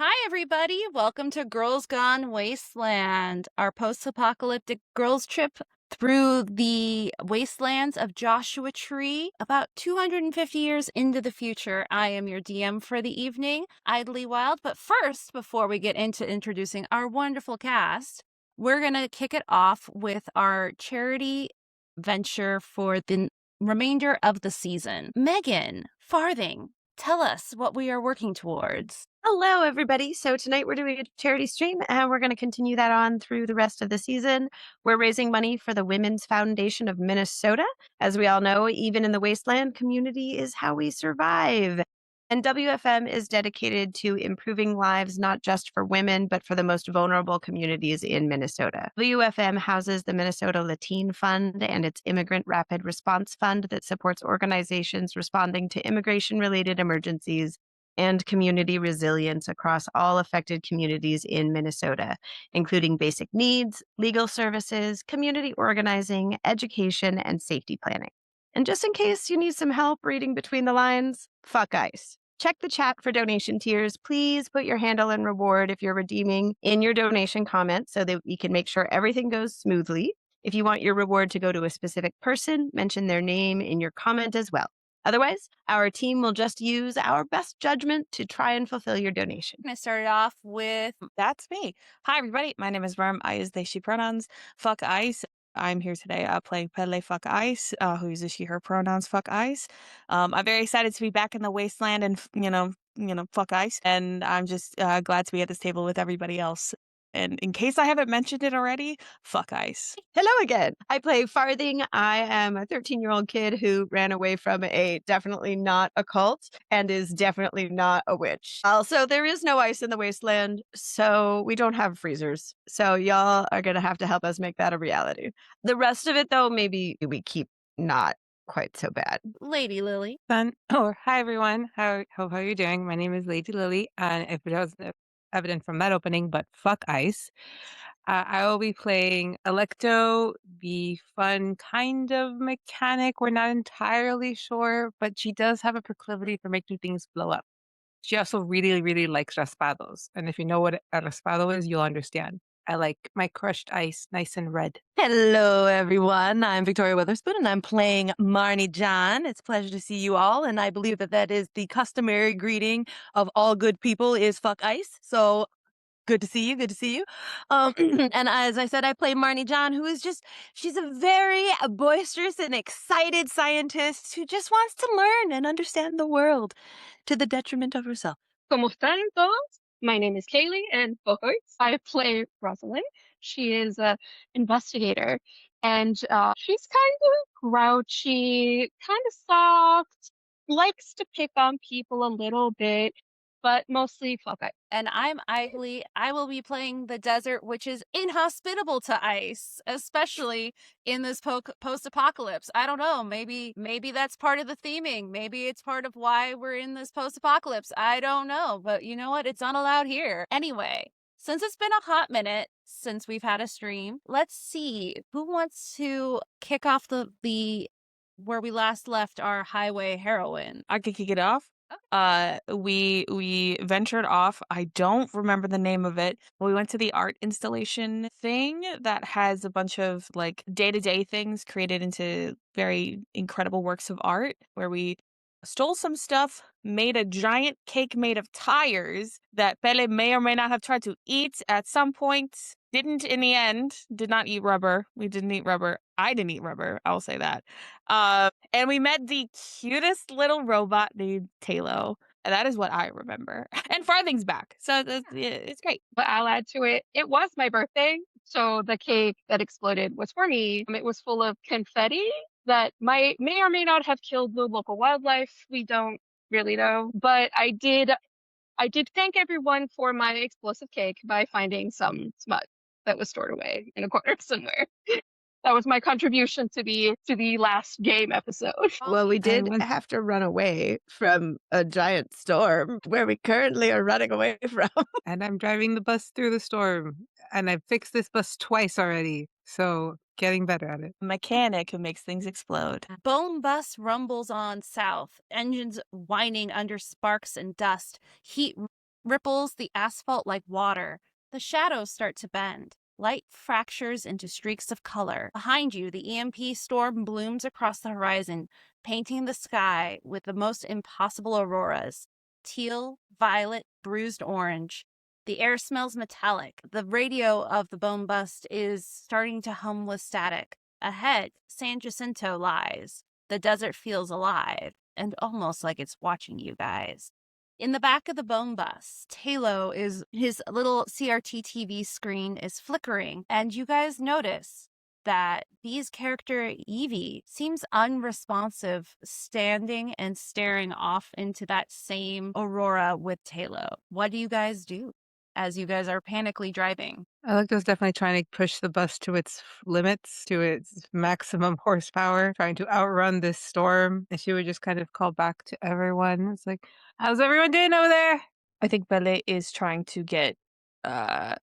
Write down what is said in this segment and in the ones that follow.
Hi, everybody. Welcome to Girls Gone Wasteland, our post apocalyptic girls trip through the wastelands of Joshua Tree, about 250 years into the future. I am your DM for the evening, Idly Wild. But first, before we get into introducing our wonderful cast, we're going to kick it off with our charity venture for the remainder of the season. Megan, Farthing, tell us what we are working towards. Hello, everybody. So tonight we're doing a charity stream and we're going to continue that on through the rest of the season. We're raising money for the Women's Foundation of Minnesota. As we all know, even in the wasteland, community is how we survive. And WFM is dedicated to improving lives not just for women, but for the most vulnerable communities in Minnesota. WFM houses the Minnesota Lateen Fund and its Immigrant Rapid Response Fund that supports organizations responding to immigration related emergencies and community resilience across all affected communities in Minnesota, including basic needs, legal services, community organizing, education, and safety planning. And just in case you need some help reading between the lines, fuck ICE. Check the chat for donation tiers. Please put your handle and reward if you're redeeming in your donation comment so that we can make sure everything goes smoothly. If you want your reward to go to a specific person, mention their name in your comment as well. Otherwise, our team will just use our best judgment to try and fulfill your donation. I'm going to start it off with That's me. Hi, everybody. My name is Worm. I use they, she pronouns. Fuck Ice. I'm here today playing Pele Fuck Ice, who uses she, her pronouns. Fuck Ice. I'm very excited to be back in the wasteland and, fuck Ice. And I'm just glad to be at this table with everybody else. And in case I haven't mentioned it already, fuck Ice. Hello again. I play Farthing. I am a 13-year-old kid who ran away from a definitely not a cult and is definitely not a witch. Also, there is no ice in the wasteland, so we don't have freezers. So y'all are going to have to help us make that a reality. The rest of it, though, maybe we keep not quite so bad. Lady Lily. Hi everyone. How are you doing? My name is Lady Lily, and if it wasn't evident from that opening, but fuck ice. I will be playing Alecto, the fun kind of mechanic. We're not entirely sure, but she does have a proclivity for making things blow up. She also really, really likes raspados, and if you know what a raspado is, you'll understand. I like my crushed ice nice and red. Hello, everyone. I'm Victoria Witherspoon, and I'm playing Marnie John. It's a pleasure to see you all, and I believe that is the customary greeting of all good people is fuck ice. So good to see you. Good to see you. And as I said, I play Marnie John, who is she's a very boisterous and excited scientist who just wants to learn and understand the world to the detriment of herself. ¿Cómo están todos? My name is Kaylee, and I play Rosalind. She is an investigator, and she's kind of grouchy, kind of soft, likes to pick on people a little bit, but mostly fuck it. And I'm Idly. I will be playing the desert, which is inhospitable to ice, especially in this post-apocalypse. I don't know. Maybe that's part of the theming. Maybe it's part of why we're in this post-apocalypse. I don't know. But you know what? It's not allowed here. Anyway, since it's been a hot minute since we've had a stream, let's see who wants to kick off the where we last left our highway heroine. I could kick it off. We ventured off. I don't remember the name of it. We went to the art installation thing that has a bunch of like day-to-day things created into very incredible works of art, where we stole some stuff, made a giant cake made of tires that Pele may or may not have tried to eat at some point. Didn't in the end. Did not eat rubber. We didn't eat rubber. I didn't eat rubber. I'll say that. And we met the cutest little robot named Talo. And that is what I remember. And Farthing's back. So it's great. But I'll add to it. It was my birthday, so the cake that exploded was for me. It was full of confetti that may or may not have killed the local wildlife. We don't really know. But I did thank everyone for my explosive cake by finding some smut that was stored away in a corner somewhere. That was my contribution to the last game episode. Well, we did have to run away from a giant storm where we currently are running away from. And I'm driving the bus through the storm, and I've fixed this bus twice already, so getting better at it. Mechanic who makes things explode. Bone bus rumbles on south, engines whining under sparks and dust. Heat ripples the asphalt like water. The shadows start to bend. Light fractures into streaks of color. Behind you, the EMP storm blooms across the horizon, painting the sky with the most impossible auroras. Teal, violet, bruised orange. The air smells metallic. The radio of the bone bust is starting to hum with static. Ahead, San Jacinto lies. The desert feels alive, and almost like it's watching you guys. In the back of the bone bus, his little CRT TV screen is flickering, and you guys notice that Bee's character Evie seems unresponsive, standing and staring off into that same aurora with Talo. What do you guys do as you guys are panically driving? Alecto's definitely trying to push the bus to its limits, to its maximum horsepower, trying to outrun this storm. And she would just kind of call back to everyone. It's like, how's everyone doing over there? I think Pele is trying to get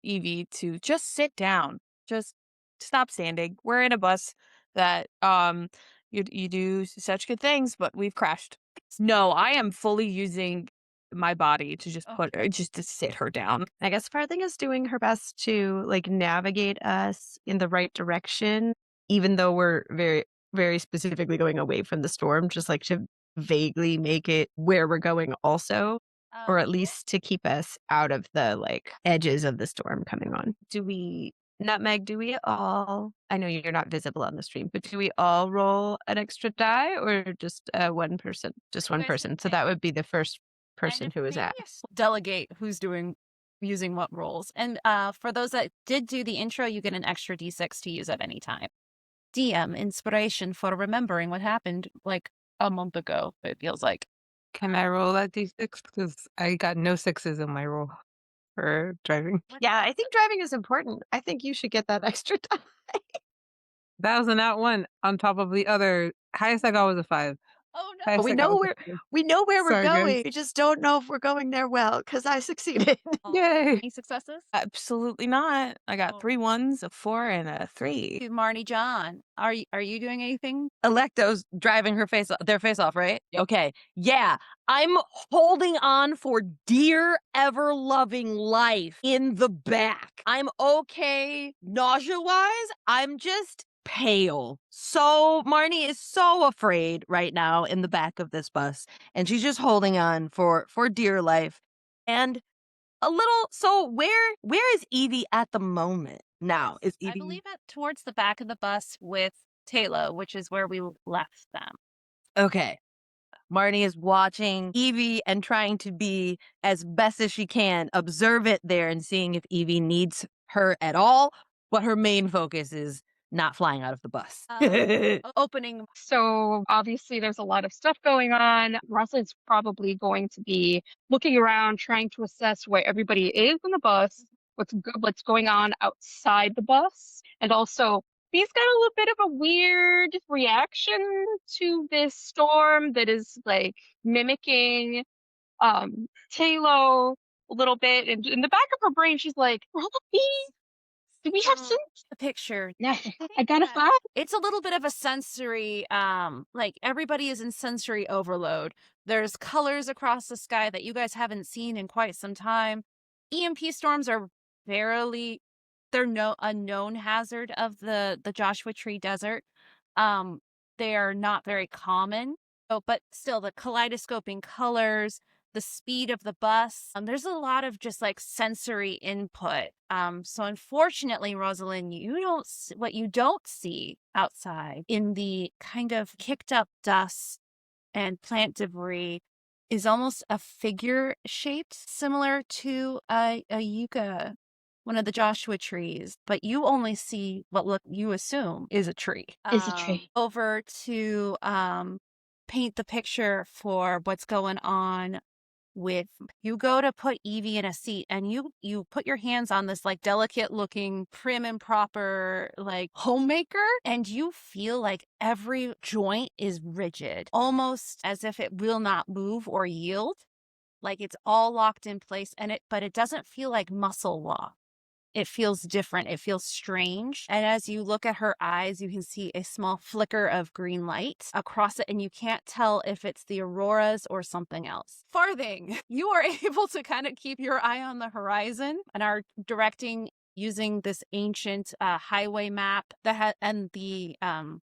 Evie to just sit down. Just stop standing. We're in a bus that you do such good things, but we've crashed. No, I am fully using my body to just just to sit her down. I guess Farthing is doing her best to like navigate us in the right direction, even though we're very, very specifically going away from the storm, just like to vaguely make it where we're going also, or at least to keep us out of the like edges of the storm coming on. Do we, Nutmeg, do we all, I know you're not visible on the stream, but do we all roll an extra die or just one person? Just one person. So that would be the first person who was at. Delegate who's using what roles. And for those that did do the intro, you get an extra D6 to use at any time. DM inspiration for remembering what happened like a month ago, it feels like. Can I roll that D6? Because I got no sixes in my roll for driving. Yeah, I think driving is important. I think you should get that extra die. That was a nat one on top of the other. Highest I got was a 5. Oh no. But Highest we I got know was a 5. we know where Sorry, we're guys. going. We just don't know if we're going there well because I succeeded. Yay. Any successes? Absolutely not. I got Oh. 3 1s, a 4, and a 3. Marnie John, are you doing anything? Alecto's driving their face off, right? Okay. Yeah. I'm holding on for dear ever loving life in the back. I'm okay nausea wise. I'm just pale. So Marnie is so afraid right now in the back of this bus, and she's just holding on for dear life. And a little, so where is Evie at the moment now? Is Evie? I believe towards the back of the bus with Talo, which is where we left them. Okay. Marnie is watching Evie and trying to be as best as she can, observe it there and seeing if Evie needs her at all. But her main focus is not flying out of the bus. Opening. So obviously there's a lot of stuff going on. Rosalind's probably going to be looking around, trying to assess where everybody is in the bus, what's going on outside the bus, and also he's got a little bit of a weird reaction to this storm that is like mimicking Talo a little bit. And in the back of her brain, she's like, "Probably. Do we have sense?" The picture. Yeah, I got a 5. It's a little bit of a sensory, like everybody is in sensory overload. There's colors across the sky that you guys haven't seen in quite some time. EMP storms are they're no unknown hazard of the Joshua Tree Desert. They are not very common. But still, the kaleidoscoping colors, the speed of the bus, there's a lot of just like sensory input. So unfortunately, Rosalind, what you don't see outside in the kind of kicked up dust and plant debris is almost a figure shaped, similar to a yucca, one of the Joshua trees, but you only see what you assume is a tree. Is a tree. Over to paint the picture for what's going on with, you go to put Evie in a seat and you put your hands on this like delicate looking prim and proper like homemaker, and you feel like every joint is rigid, almost as if it will not move or yield, like it's all locked in place, but it doesn't feel like muscle lock. It feels different. It feels strange. And as you look at her eyes, you can see a small flicker of green light across it, and you can't tell if it's the auroras or something else. Farthing, you are able to kind of keep your eye on the horizon and are directing using this ancient highway map that had and the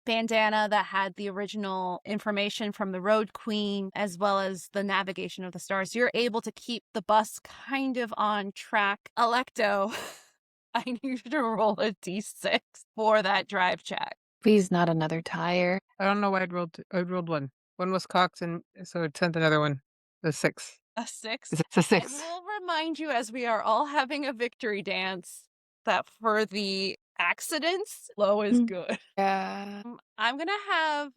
bandana that had the original information from the road queen, as well as the navigation of the stars. You're able to keep the bus kind of on track. Alecto, I need you to roll a d6 for that drive check. Please, not another tire. I don't know why I rolled one. One was cocked, and so it sent another one. A 6. A 6. It's a 6. And we'll remind you, as we are all having a victory dance, that for the accidents, low is good. Yeah. I'm going to have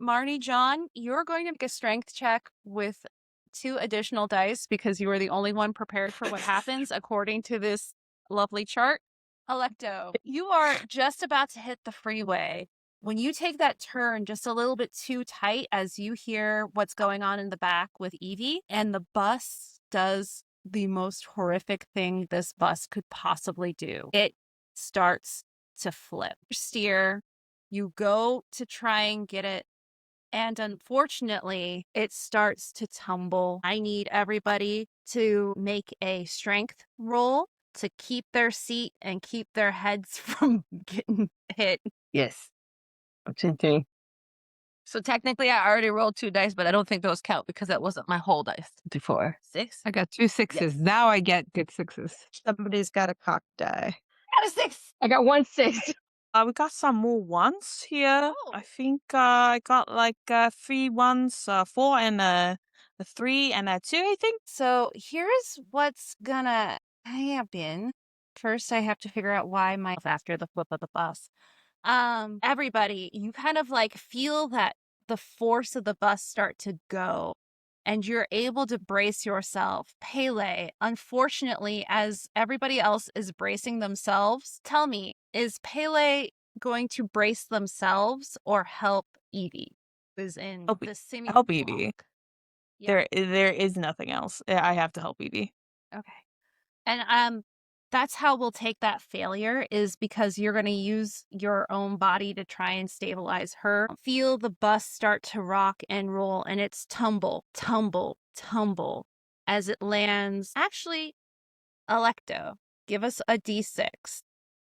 Marnie John, you're going to make a strength check with 2 additional dice because you are the only one prepared for what happens according to this lovely chart. Alecto, you are just about to hit the freeway. When you take that turn just a little bit too tight as you hear what's going on in the back with Evie, and the bus does the most horrific thing this bus could possibly do. It starts to flip. Steer, you go to try and get it, and unfortunately, it starts to tumble. I need everybody to make a strength roll to keep their seat and keep their heads from getting hit. Yes. Okay. So technically, I already rolled 2 dice, but I don't think those count because that wasn't my whole dice. 4, 6. I got 2 6s. Now I get good 6s. Somebody's got a cock die. Got a 6. I got 1 6. We got some more ones here. Oh. I think I got like 3 ones, 4 and a 3 and a 2, I think. So here's what's gonna happen. First, I have to figure out why after the flip of the bus. Everybody, you kind of like feel that the force of the bus start to go, and you're able to brace yourself. Pele, unfortunately, as everybody else is bracing themselves, tell me, is Pele going to brace themselves or help Evie, who's in Help the semi help Evie. block? Yeah. There is nothing else. I have to help Evie. Okay. And that's how we'll take that failure, is because you're going to use your own body to try and stabilize her. Feel the bus start to rock and roll, and it's tumble, tumble, tumble as it lands. Actually, Alecto, give us a d6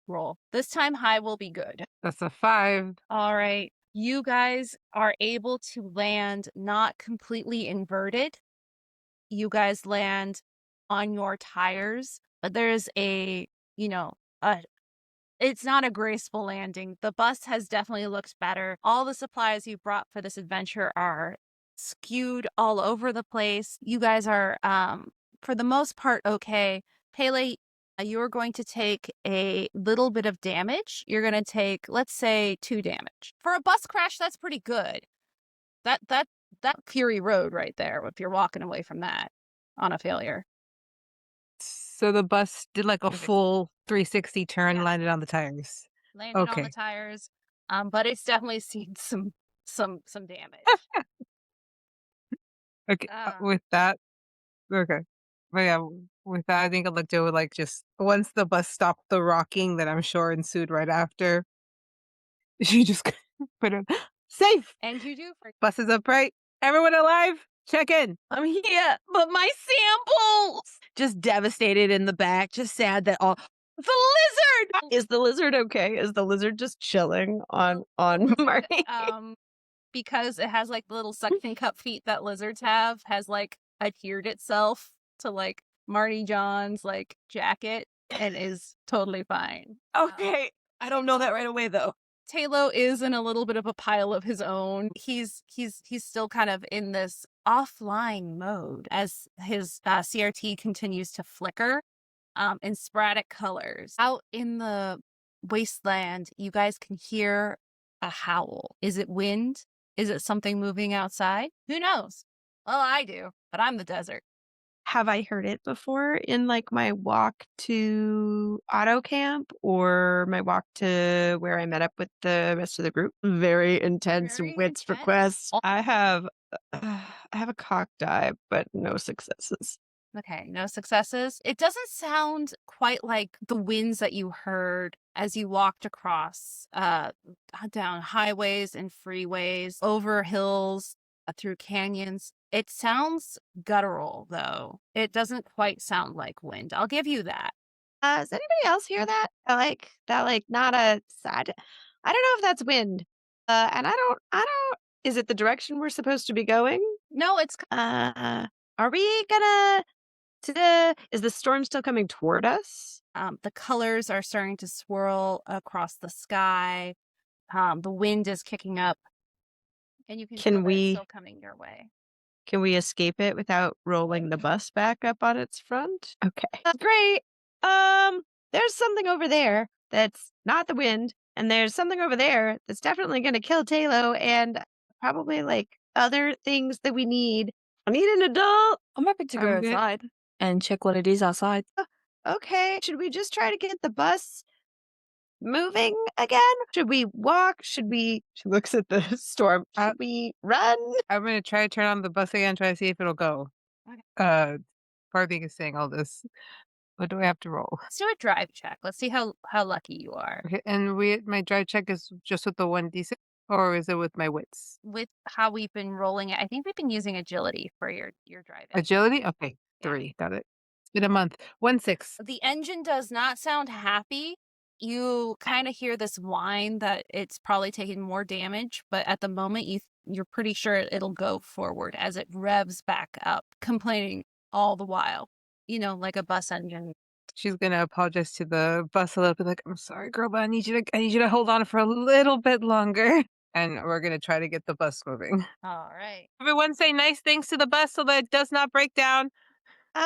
roll. This time high will be good. That's a 5. All right. You guys are able to land not completely inverted. You guys land on your tires, but there's it's not a graceful landing. The bus has definitely looked better. All the supplies you brought for this adventure are skewed all over the place. You guys are, for the most part, okay. Pele, you're going to take a little bit of damage. You're going to take, let's say, 2 damage. For a bus crash, that's pretty good. That Fury Road right there, if you're walking away from that on a failure. So the bus did like a Perfect. full 360 turn, Yeah. landed on the tires. Landed on Okay. the tires. But it's definitely seen some damage. Okay. Ah. With that, okay. But yeah, with that, I think Alecto would like just once the bus stopped the rocking that I'm sure ensued right after, she just put it safe. And you do for Bus is upright. Everyone alive? Check in. I'm here, but my samples! Just devastated in the back, just sad that all. The lizard! Is the lizard okay? Is the lizard just chilling on Marnie? because it has like the little suction cup feet that lizards have, has like adhered itself to like Marnie John's like jacket and is totally fine. Okay. I don't know that right away, though. Talo is in a little bit of a pile of his own. He's still kind of in this offline mode as his CRT continues to flicker in sporadic colors. Out in the wasteland, you guys can hear a howl. Is it wind? Is it something moving outside? Who knows? Well, I do, but I'm the desert. Have I heard it before in like my walk to auto camp or my walk to where I met up with the rest of the group? Very intense Very wits intense. request. I have a cock die, but no successes. Okay, no successes. It doesn't sound quite like the winds that you heard as you walked across down highways and freeways, over hills, through canyons. It sounds guttural, though. It doesn't quite sound like wind. I'll give you that. Does anybody else hear that? Not a side. I don't know if that's wind. And I don't, is it the direction we're supposed to be going? No, it's Are we gonna, is the storm still coming toward us? the colors are starting to swirl across the sky. The wind is kicking up, and you can feel that it's still coming your way. Can we escape it without rolling the bus back up on its front? Okay. Great. There's something over there that's not the wind, and there's something over there that's definitely going to kill Talo and probably like other things that we need. I need an adult. I'm happy to go I'm good. outside and check what it is outside. Okay. Should we just try to get the bus moving again? Should we walk? She looks at the storm. Should we run? I'm gonna try to turn on the bus again, try to see if it'll go. Okay. Farthing is saying all this. What do I have to roll? Let's do a drive check. Let's see how lucky you are. Okay, and my drive check is just with the 1d6, or is it with my wits? With how we've been rolling it, I think we've been using agility for your driving. Agility? Okay, Yeah. 3. Got it. It's been a month. 1-6. The engine does not sound happy. You kind of hear this whine that it's probably taking more damage, but at the moment you're pretty sure it'll go forward as it revs back up, complaining all the while. You know, like a bus engine. She's gonna apologize to the bus a little bit, like, "I'm sorry, girl, but I need you to hold on for a little bit longer." And we're gonna try to get the bus moving. All right. Everyone say nice things to the bus so that it does not break down.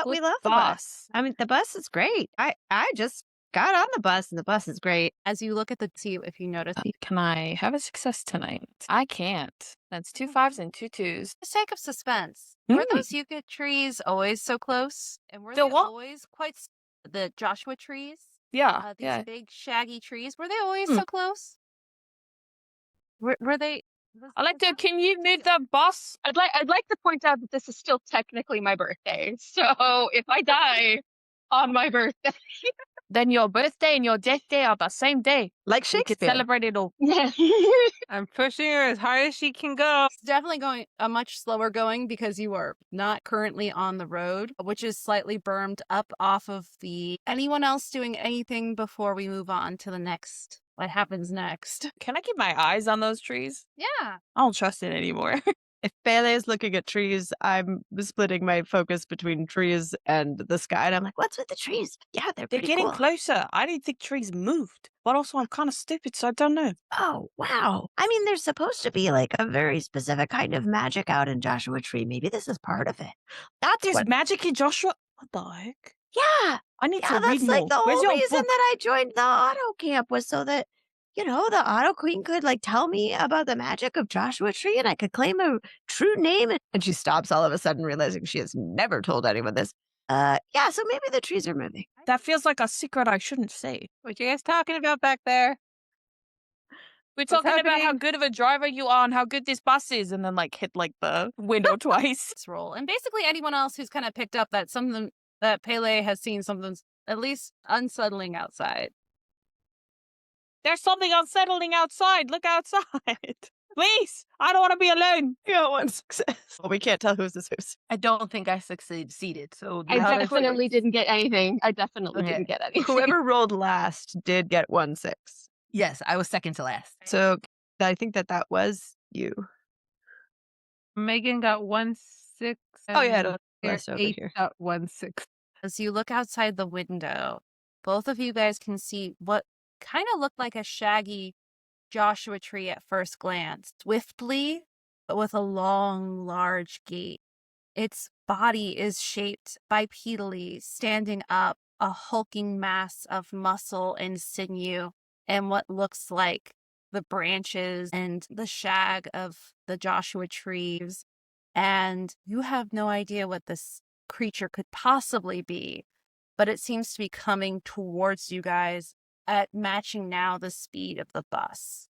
We love the bus. I mean, the bus is great. I just got on the bus, and the bus is great. As you look at the see if you notice Can I have a success tonight? I can't. That's 2 5s and 2 2s. for the sake of suspense, were those yucca trees always so close? And were The they what? always the Joshua trees? Yeah, These yeah. big shaggy trees, were they always so close? Were they? Alecto, can you move the bus? I'd like to point out that this is still technically my birthday. So if I die on my birthday, Then your birthday and your death day are the same day. Like We could Shakespeare. celebrate it all. I'm pushing her as hard as she can go. It's definitely going a much slower going because you are not currently on the road, which is slightly bermed up off of the. Anyone else doing anything before we move on to the next? What happens next? Can I keep my eyes on those trees? Yeah. I don't trust it anymore. If Pele is looking at trees, I'm splitting my focus between trees and the sky. And I'm like, what's with the trees? Yeah, they're They're pretty getting cool. closer. I didn't think trees moved. But also, I'm kind of stupid, so I don't know. Oh, wow. I mean, there's supposed to be like a very specific kind of magic out in Joshua Tree. Maybe this is part of it. There's magic in Joshua? What the heck? Yeah. I need to Yeah, read that's more. like the Where's whole your reason book? that I joined the auto camp was so that, the auto queen could like tell me about the magic of Joshua Tree and I could claim a true name. And she stops all of a sudden, realizing she has never told anyone this. Yeah, so maybe the trees are moving. That feels like a secret I shouldn't say. What you guys talking about back there? We're What's talking about how happening? good of a driver you are and how good this bus is, and then like hit like the window twice. This roll. And basically anyone else who's kind of picked up that something that Pele has seen something at least unsettling outside. There's something unsettling outside. Look outside. Please, I don't want to be alone. You got one success. Well, we can't tell who's this who's. I don't think I succeeded. So I definitely didn't get anything. I definitely Okay. didn't get anything. Whoever rolled last did get 1-6. Yes, I was second to last. So I think that was you. Megan got 1-6. Oh, yeah, and it'll list over 8 here. got 1-6. As you look outside the window, both of you guys can see what kind of looked like a shaggy Joshua tree at first glance, swiftly, but with a long, large gait. Its body is shaped bipedally, standing up, a hulking mass of muscle and sinew, and what looks like the branches and the shag of the Joshua trees. And you have no idea what this creature could possibly be, but it seems to be coming towards you guys at matching now the speed of the bus.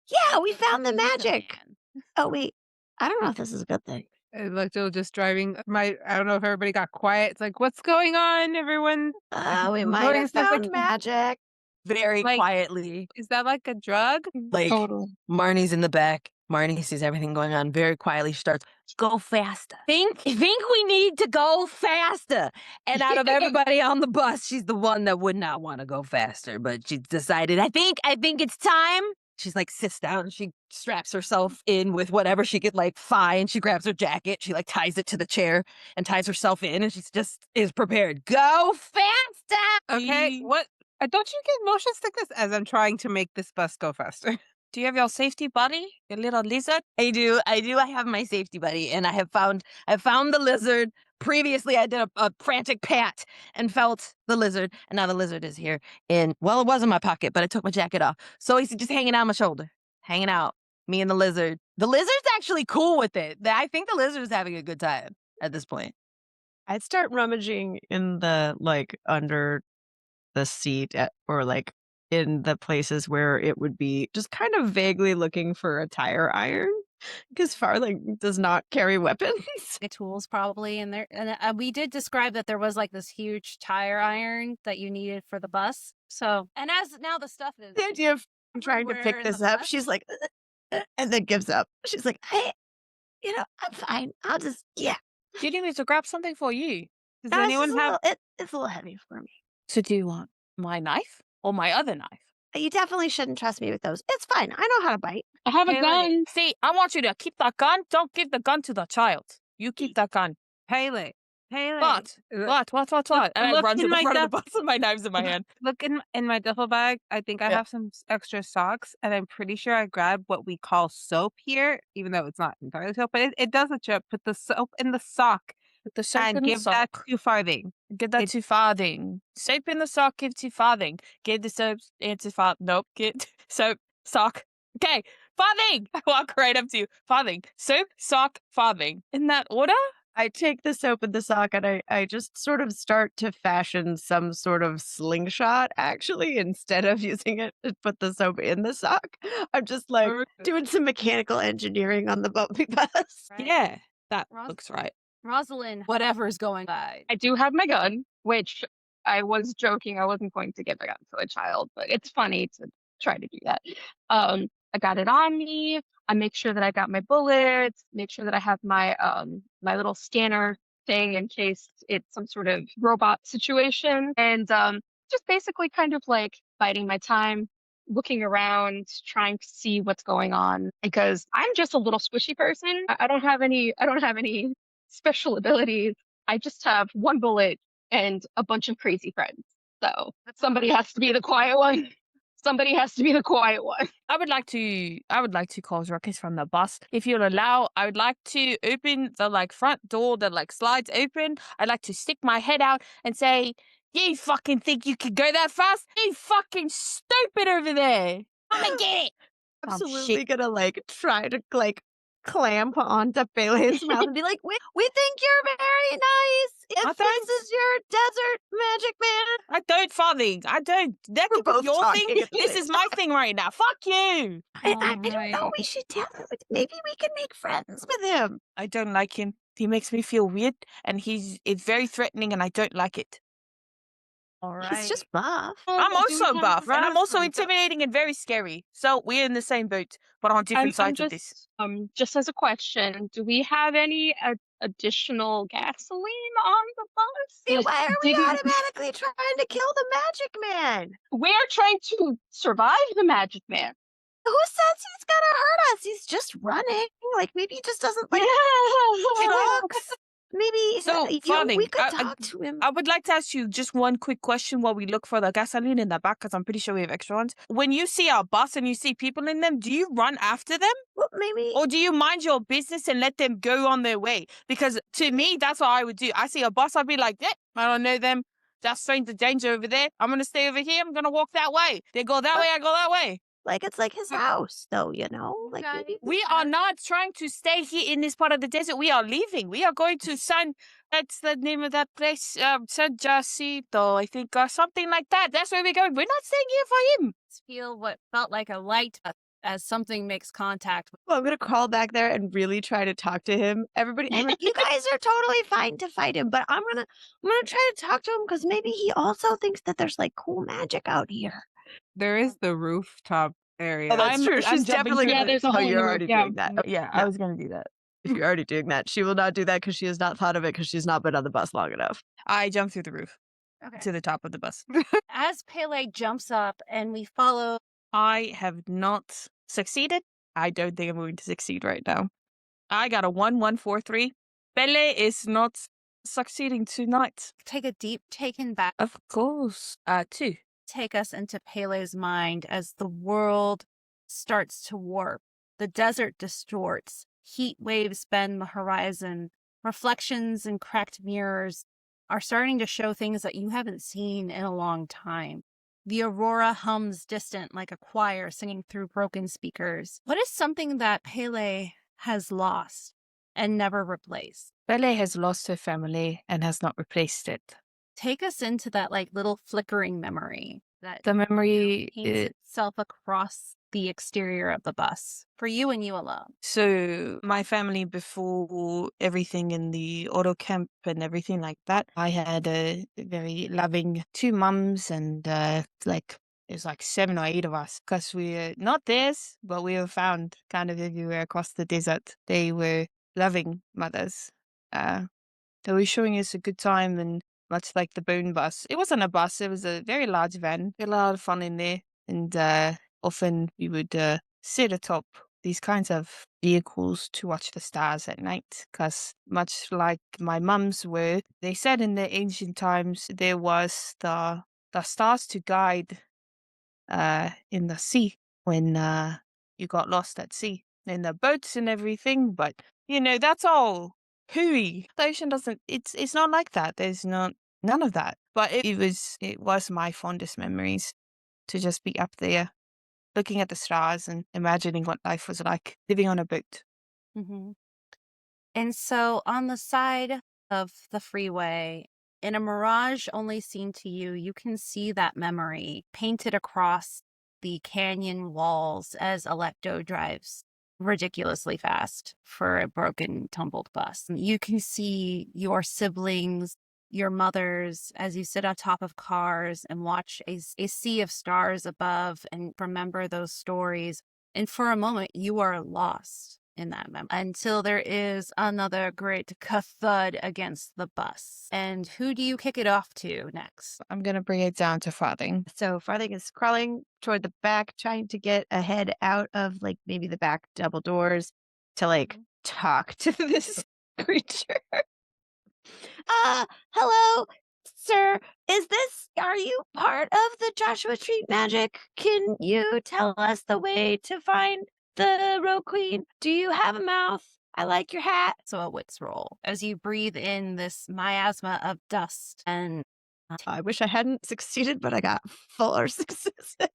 Yeah, we found the It's a magic. man. Oh, wait. I don't know if this is a good thing. Alecto just driving. I don't know if everybody got quiet. It's like, what's going on, everyone? We I'm might going have as fast as I found can. magic. Very Like- quietly. Is that like a drug? Like, Totally. Marnie's in the back. Marnie sees everything going on very quietly. She starts, go faster. Think we need to go faster. And out of everybody on the bus, she's the one that would not want to go faster. But she decided, I think it's time. She's like, sits down. She straps herself in with whatever she could like find. She grabs her jacket. She like ties it to the chair and ties herself in. And she's just is prepared. Go faster. Okay, what? Don't you get motion sickness as I'm trying to make this bus go faster? Do you have your safety buddy, your little lizard? I do. I have my safety buddy, and I found the lizard. Previously, I did a frantic pat and felt the lizard, and now the lizard is here. And well, it was in my pocket, but I took my jacket off, so he's just hanging out on my shoulder, hanging out. Me and the lizard. The lizard's actually cool with it. I think the lizard's having a good time at this point. I'd start rummaging in the under the seat or like in the places where it would be just kind of vaguely looking for a tire iron because Farthing does not carry weapons. Tools probably in there. And we did describe that there was like this huge tire iron that you needed for the bus. So, and as now the stuff is The idea of trying to everywhere pick in this the up, bus. she's like, and then gives up. She's like, I'm fine. I'll just, yeah. Do you need me to grab something for you? Does anyone have? It's a little heavy for me. So do you want my knife or my other knife? You definitely shouldn't trust me with those. It's fine. I know how to bite. I have a Pele. gun. See, I want you to keep that gun. Don't give the gun to the child. You keep that gun. Pele. What? And I Look run to in the my front of the duff- bus with my knives in my hand. Look in my duffel bag. I think I Yeah. have some extra socks, and I'm pretty sure I grabbed what we call soap here, even though it's not entirely soap, but it does a job. Put the soap in the sock Put the soap and in the give that sock. to Farthing. Give that It- to Farthing. Soap in the sock, give to Farthing. Give the soap into Farthing. Nope. Get soap, sock. Okay. Farthing! I walk right up to you. Farthing. Soap, sock, Farthing. In that order? I take the soap and the sock and I just sort of start to fashion some sort of slingshot, actually, instead of using it to put the soap in the sock. I'm just like doing some mechanical engineering on the bumpy bus. Right? Yeah. That Ros- looks right. Rosalind, whatever's going by. I do have my gun, which I was joking. I wasn't going to give a gun to a child, but it's funny to try to do that. I got it on me. I make sure that I got my bullets, make sure that I have my my little scanner thing in case it's some sort of robot situation. And just basically kind of like biding my time, looking around, trying to see what's going on. Because I'm just a little squishy person. I don't have any special abilities. I just have one bullet and a bunch of crazy friends. So somebody has to be the quiet one. Somebody has to be the quiet one. I would like to cause ruckus from the bus. If you'll allow, I would like to open the front door that slides open. I'd like to stick my head out and say, "You fucking think you could go that fast? You fucking stupid over there! Come and get it!" Absolutely gonna try to clamp onto Pele's mouth and be like, we think you're very nice. If this is your desert magic man. I don't, Farthing. I don't. That We're could be both your talking thing. at the This same is my thing right now. Fuck you. I don't know. We should tell him. Maybe we can make friends with him. I don't like him. He makes me feel weird, and it's very threatening, and I don't like it. All He's just buff. I'm also buff, and I'm also Rosalind, intimidating and very scary. So we're in the same boat, but on different sides of this. Just as a question, do we have any additional gasoline on the bus? Why are we Did- automatically trying to kill the magic man? We are trying to survive the magic man. Who says he's gonna hurt us? He's just running. Maybe he just doesn't like drugs. Maybe So, we Farthing, could talk to him. I would like to ask you just one quick question while we look for the gasoline in the back, because I'm pretty sure we have extra ones. When you see our bus and you see people in them, do you run after them? Well, maybe. Or do you mind your business and let them go on their way? Because to me, that's what I would do. I see a bus, I'd be like, yeah, I don't know them. That's stranger danger over there. I'm going to stay over here. I'm going to walk that way. They go that way, I go that way. It's like his house, though, you know? Maybe We are not trying to stay here in this part of the desert. We are leaving. We are going to that's the name of that place, San Jacinto, I think, or something like that. That's where we're going. We're not staying here for him. Feel what felt like a light as something makes contact. Well, I'm gonna crawl back there and really try to talk to him. Everybody, I'm like, you guys are totally fine to fight him, but I'm gonna try to talk to him because maybe he also thinks that there's like cool magic out here. There is the rooftop area. Oh, that's I'm- true. I'm She's jumping definitely through Yeah, the- there's a Oh, hole in you're the roof. already Yeah. doing that. Yeah, No. I was gonna do that. If you're already doing that, she will not do that because she has not thought of it because she's not been on the bus long enough. I jumped through the roof Okay. to the top of the bus. As Pele jumps up and we follow, I have not succeeded. I don't think I'm going to succeed right now. I got a 1-1-4-3. Pele is not succeeding tonight. take a deep take in back. Of course. 2. Take us into Pele's mind as the world starts to warp. The desert distorts. Heat waves bend the horizon. Reflections and cracked mirrors are starting to show things that you haven't seen in a long time. The aurora hums distant like a choir singing through broken speakers. What is something that Pele has lost and never replaced? Pele has lost her family and has not replaced it. Take us into that like little flickering memory that The memory paints itself across the exterior of the bus for you and you alone. So my family, before everything in the auto camp and everything like that, I had a very loving 2 mums and there's like 7 or 8 of us because we're not theirs, but we were found kind of everywhere across the desert. They were loving mothers. They were showing us a good time, and much like the bone bus, it wasn't a bus, it was a very large van. We had a lot of fun in there, and often we would sit atop these kinds of vehicles to watch the stars at night, because much like my mums were, they said in the ancient times there was the stars to guide in the sea when you got lost at sea, in the boats and everything, but that's all hooey. The ocean doesn't, it's not like that. There's none of that. But it was my fondest memories to just be up there looking at the stars and imagining what life was like living on a boat. Mm-hmm. And so on the side of the freeway, in a mirage only seen to you, you can see that memory painted across the canyon walls as Alecto drives ridiculously fast for a broken, tumbled bus. You can see your siblings, your mothers, as you sit on top of cars and watch a sea of stars above and remember those stories. And for a moment, you are lost in that memory until there is another great thud against the bus. And who do you kick it off to next? I'm going to bring it down to Farthing. So Farthing is crawling toward the back, trying to get a head out of like maybe the back double doors to like talk to this creature. Hello, sir. Are you part of the Joshua Tree magic? Can you tell us the way to find the Rogue Queen? Do you have a mouth? I like your hat. So a wits roll as you breathe in this miasma of dust and I wish I hadn't succeeded, but I got 4 successes.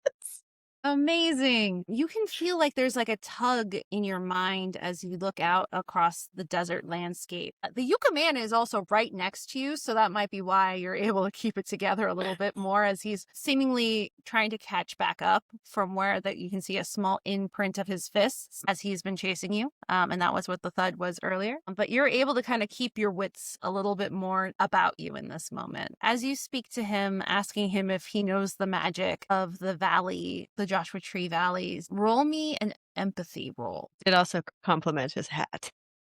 amazing. You can feel like there's like a tug in your mind as you look out across the desert landscape. The Yucca Man is also right next to you, so that might be why you're able to keep it together a little bit more as he's seemingly trying to catch back up from where that you can see a small imprint of his fists as he's been chasing you. And that was what the thud was earlier. But you're able to kind of keep your wits a little bit more about you in this moment. As you speak to him, asking him if he knows the magic of the valley, the Joshua Tree valleys, roll me an empathy roll. It also complement his hat.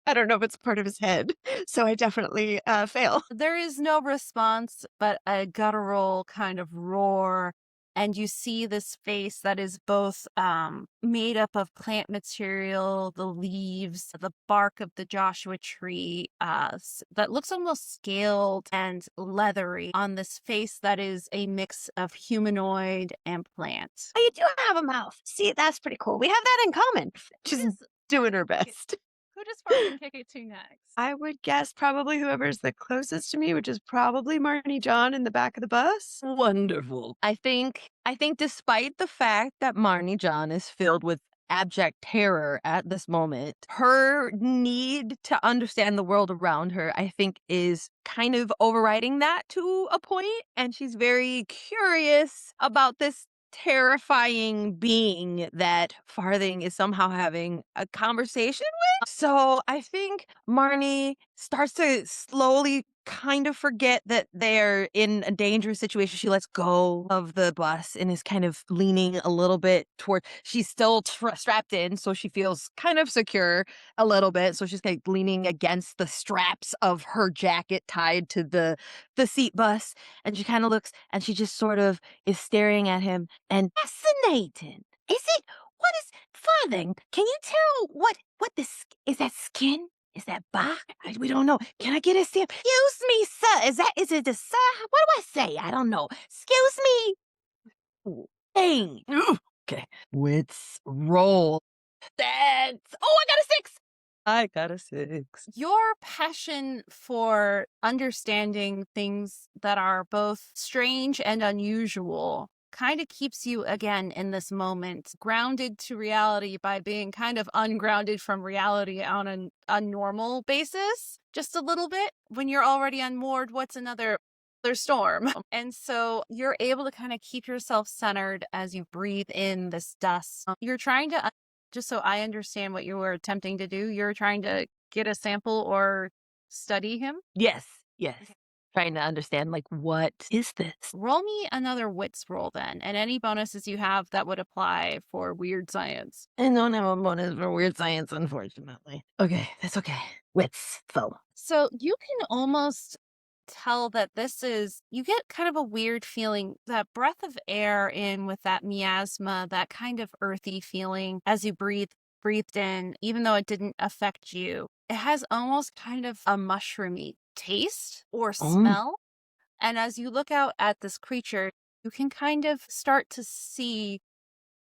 I don't know if it's part of his head, so I definitely fail. There is no response, but a guttural kind of roar. And you see this face that is both made up of plant material, the leaves, the bark of the Joshua tree, that looks almost scaled and leathery on this face that is a mix of humanoid and plant. Oh, you do have a mouth. See, that's pretty cool. We have that in common. She's doing her best. Who does Farthing kick it to next? I would guess probably whoever's the closest to me, which is probably Marnie John in the back of the bus. Wonderful. I think despite the fact that Marnie John is filled with abject terror at this moment, her need to understand the world around her, I think, is kind of overriding that to a point. And she's very curious about this terrifying being that Farthing is somehow having a conversation with. So I think Marnie starts to slowly kind of forget that they're in a dangerous situation. She lets go of the bus and is kind of leaning a little bit toward. She's still strapped in, so she feels kind of secure a little bit. So she's kind of leaning against the straps of her jacket tied to the seat bus, and she kind of looks and she just sort of is staring at him and fascinating. Is it? What is Farthing? Can you tell what this is? That skin? Is that bark? We don't know. Can I get a sip? Excuse me, sir. Is it the sir? What do I say? I don't know. Excuse me. Ooh, dang. Ooh. Okay. Wits roll. That's I got a 6. I got a 6. Your passion for understanding things that are both strange and unusual kind of keeps you again in this moment, grounded to reality by being kind of ungrounded from reality on a normal basis, just a little bit. When you're already unmoored, what's another storm? And so you're able to kind of keep yourself centered as you breathe in this dust. You're trying to, just so I understand what you were attempting to do, you're trying to get a sample or study him? Yes. Trying to understand, like, what is this? Roll me another wits roll then, and any bonuses you have that would apply for weird science. I don't have a bonus for weird science, unfortunately. Okay, that's okay. Wits, though. So you can almost tell that you get kind of a weird feeling, that breath of air in with that miasma, that kind of earthy feeling as you breathed in, even though it didn't affect you. It has almost kind of a mushroomy taste or smell. And as you look out at this creature, you can kind of start to see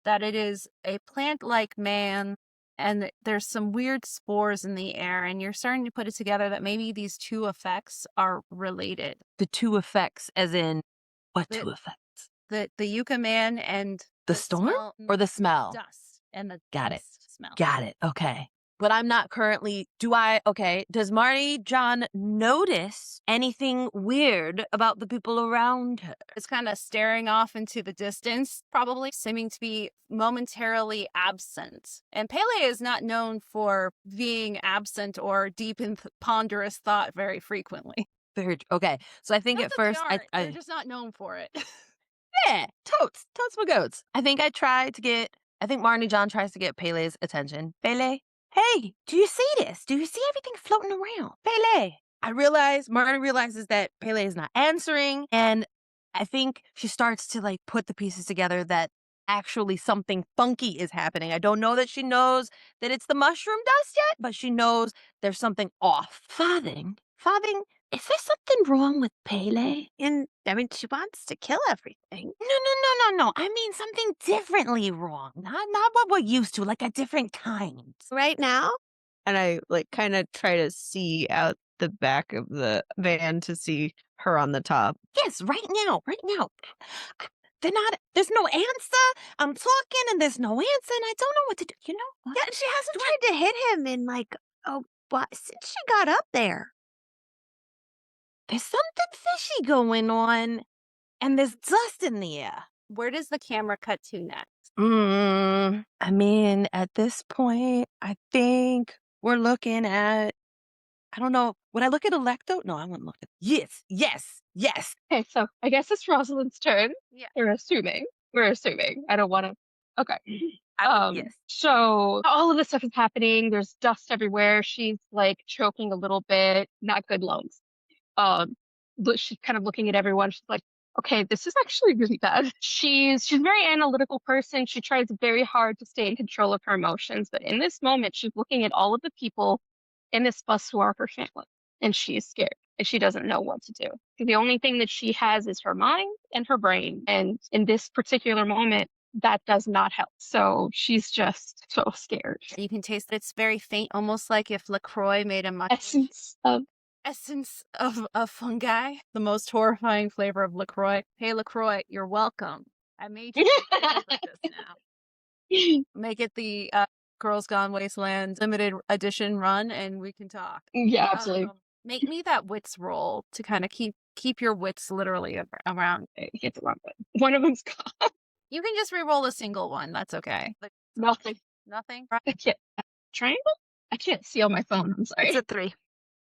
that it is a plant-like man, and there's some weird spores in the air, and you're starting to put it together that maybe these two effects are related. The two effects, as in what The- two effects? The Yucca man and The storm smell, or the smell? dust and the Got it. dust smell. Got it. Okay. But I'm not currently. Does Marnie John notice anything weird about the people around her? It's kind of staring off into the distance, probably seeming to be momentarily absent. And Pele is not known for being absent or deep in ponderous thought very frequently. Okay. So I think Not at that they first aren't, I they're just not known for it. yeah, totes my goats. I think Marnie John tries to get Pele's attention. Pele, hey, do you see this? Do you see everything floating around? Pele. Marnie realizes that Pele is not answering, and I think she starts to like put the pieces together that actually something funky is happening. I don't know that she knows that it's the mushroom dust yet, but she knows there's something off. Farthing, is there something wrong with Pele? And I mean, she wants to kill everything. No. I mean something differently wrong. Not what we're used to, like a different kind. Right now? And I like kind of try to see out the back of the van to see her on the top. Yes, right now. There's no answer. I'm talking and there's no answer and I don't know what to do. You know what? Yeah, she hasn't tried to hit him in like, since she got up there. There's something fishy going on and there's dust in the air. Where does the camera cut to next? I mean, at this point, I think we're looking at, I don't know. Would I look at Alecto? No, I wouldn't look at. Yes. Okay, so I guess it's Rosalind's turn. Yeah. We're assuming. I don't want to. Okay. Yes. So all of this stuff is happening. There's dust everywhere. She's like choking a little bit. Not good lungs. But she's kind of looking at everyone. She's like, okay, this is actually really bad. She's a very analytical person. She tries very hard to stay in control of her emotions, but in this moment, she's looking at all of the people in this bus who are her family, and she is scared and she doesn't know what to do. The only thing that she has is her mind and her brain, and in this particular moment, that does not help. So she's just so scared. You can taste that it's very faint, almost like if LaCroix made a mushroom essence of fungi. The most horrifying flavor of LaCroix. Hey, LaCroix, you're welcome. I made you flavor this now. Make it the Girls Gone Wasteland limited edition run, and we can talk. Yeah, absolutely. Make me that wits roll to kind of keep your wits literally around. You get the wrong one. One of them's gone. You can just re-roll a single one. That's okay. Nothing. Nothing? I can't. Triangle? I can't see on my phone. I'm sorry. It's a 3.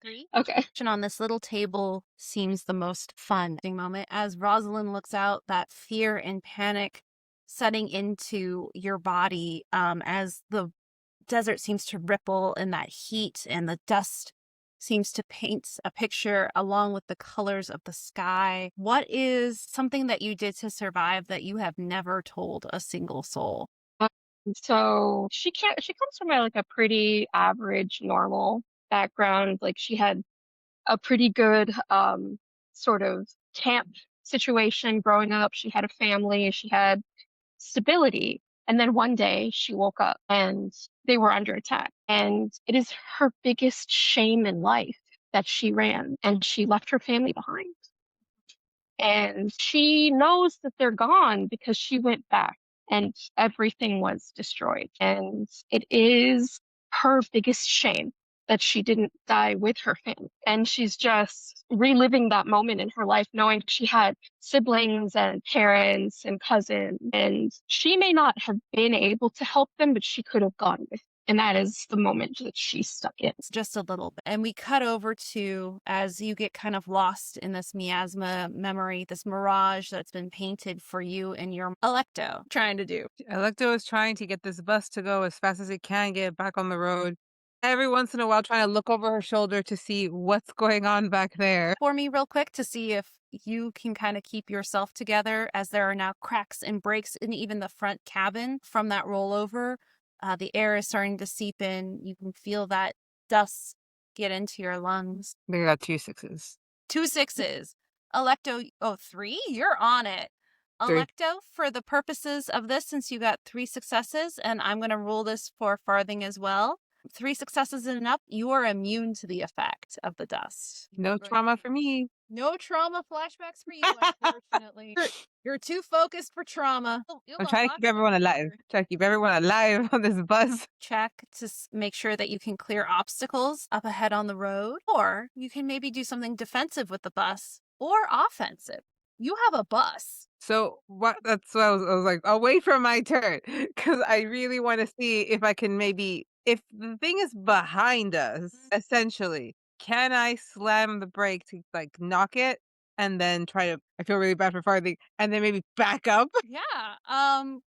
3? Okay. On this little table seems the most fun moment as Rosalind looks out, that fear and panic setting into your body as the desert seems to ripple in that heat and the dust seems to paint a picture along with the colors of the sky. What is something that you did to survive that you have never told a single soul? So she comes from a pretty average, normal background. Like she had a pretty good sort of camp situation growing up. She had a family, she had stability. And then one day she woke up and they were under attack. And it is her biggest shame in life that she ran and she left her family behind. And she knows that they're gone because she went back and everything was destroyed. And it is her biggest shame that she didn't die with her family. And she's just reliving that moment in her life, knowing she had siblings and parents and cousins. And she may not have been able to help them, but she could have gone with. And that is the moment that she's stuck in. It's just a little bit. And we cut over to, as you get kind of lost in this miasma memory, this mirage that's been painted for you and your Alecto trying to do. Alecto is trying to get this bus to go as fast as it can, get it back on the road. Every once in a while, trying to look over her shoulder to see what's going on back there. For me real quick to see if you can kind of keep yourself together, as there are now cracks and breaks in even the front cabin from that rollover. The air is starting to seep in. You can feel that dust get into your lungs. They got 2 6s. 2 6s. Alecto, 3? You're on it. 3. Alecto, for the purposes of this, since you got 3 successes, and I'm going to rule this for Farthing as well, 3 successes and up, you are immune to the effect of the dust. No trauma for me. No trauma flashbacks for you, unfortunately. You're too focused for trauma. I'm trying to keep everyone alive. Trying to keep everyone alive on this bus. Check to make sure that you can clear obstacles up ahead on the road, or you can maybe do something defensive with the bus, or offensive. You have a bus. So what? That's what I was like, I'll wait for my turn because I really want to see if I can maybe, if the thing is behind us, essentially, can I slam the brake to knock it and then try to? I feel really bad for Farthing, and then maybe back up. Yeah.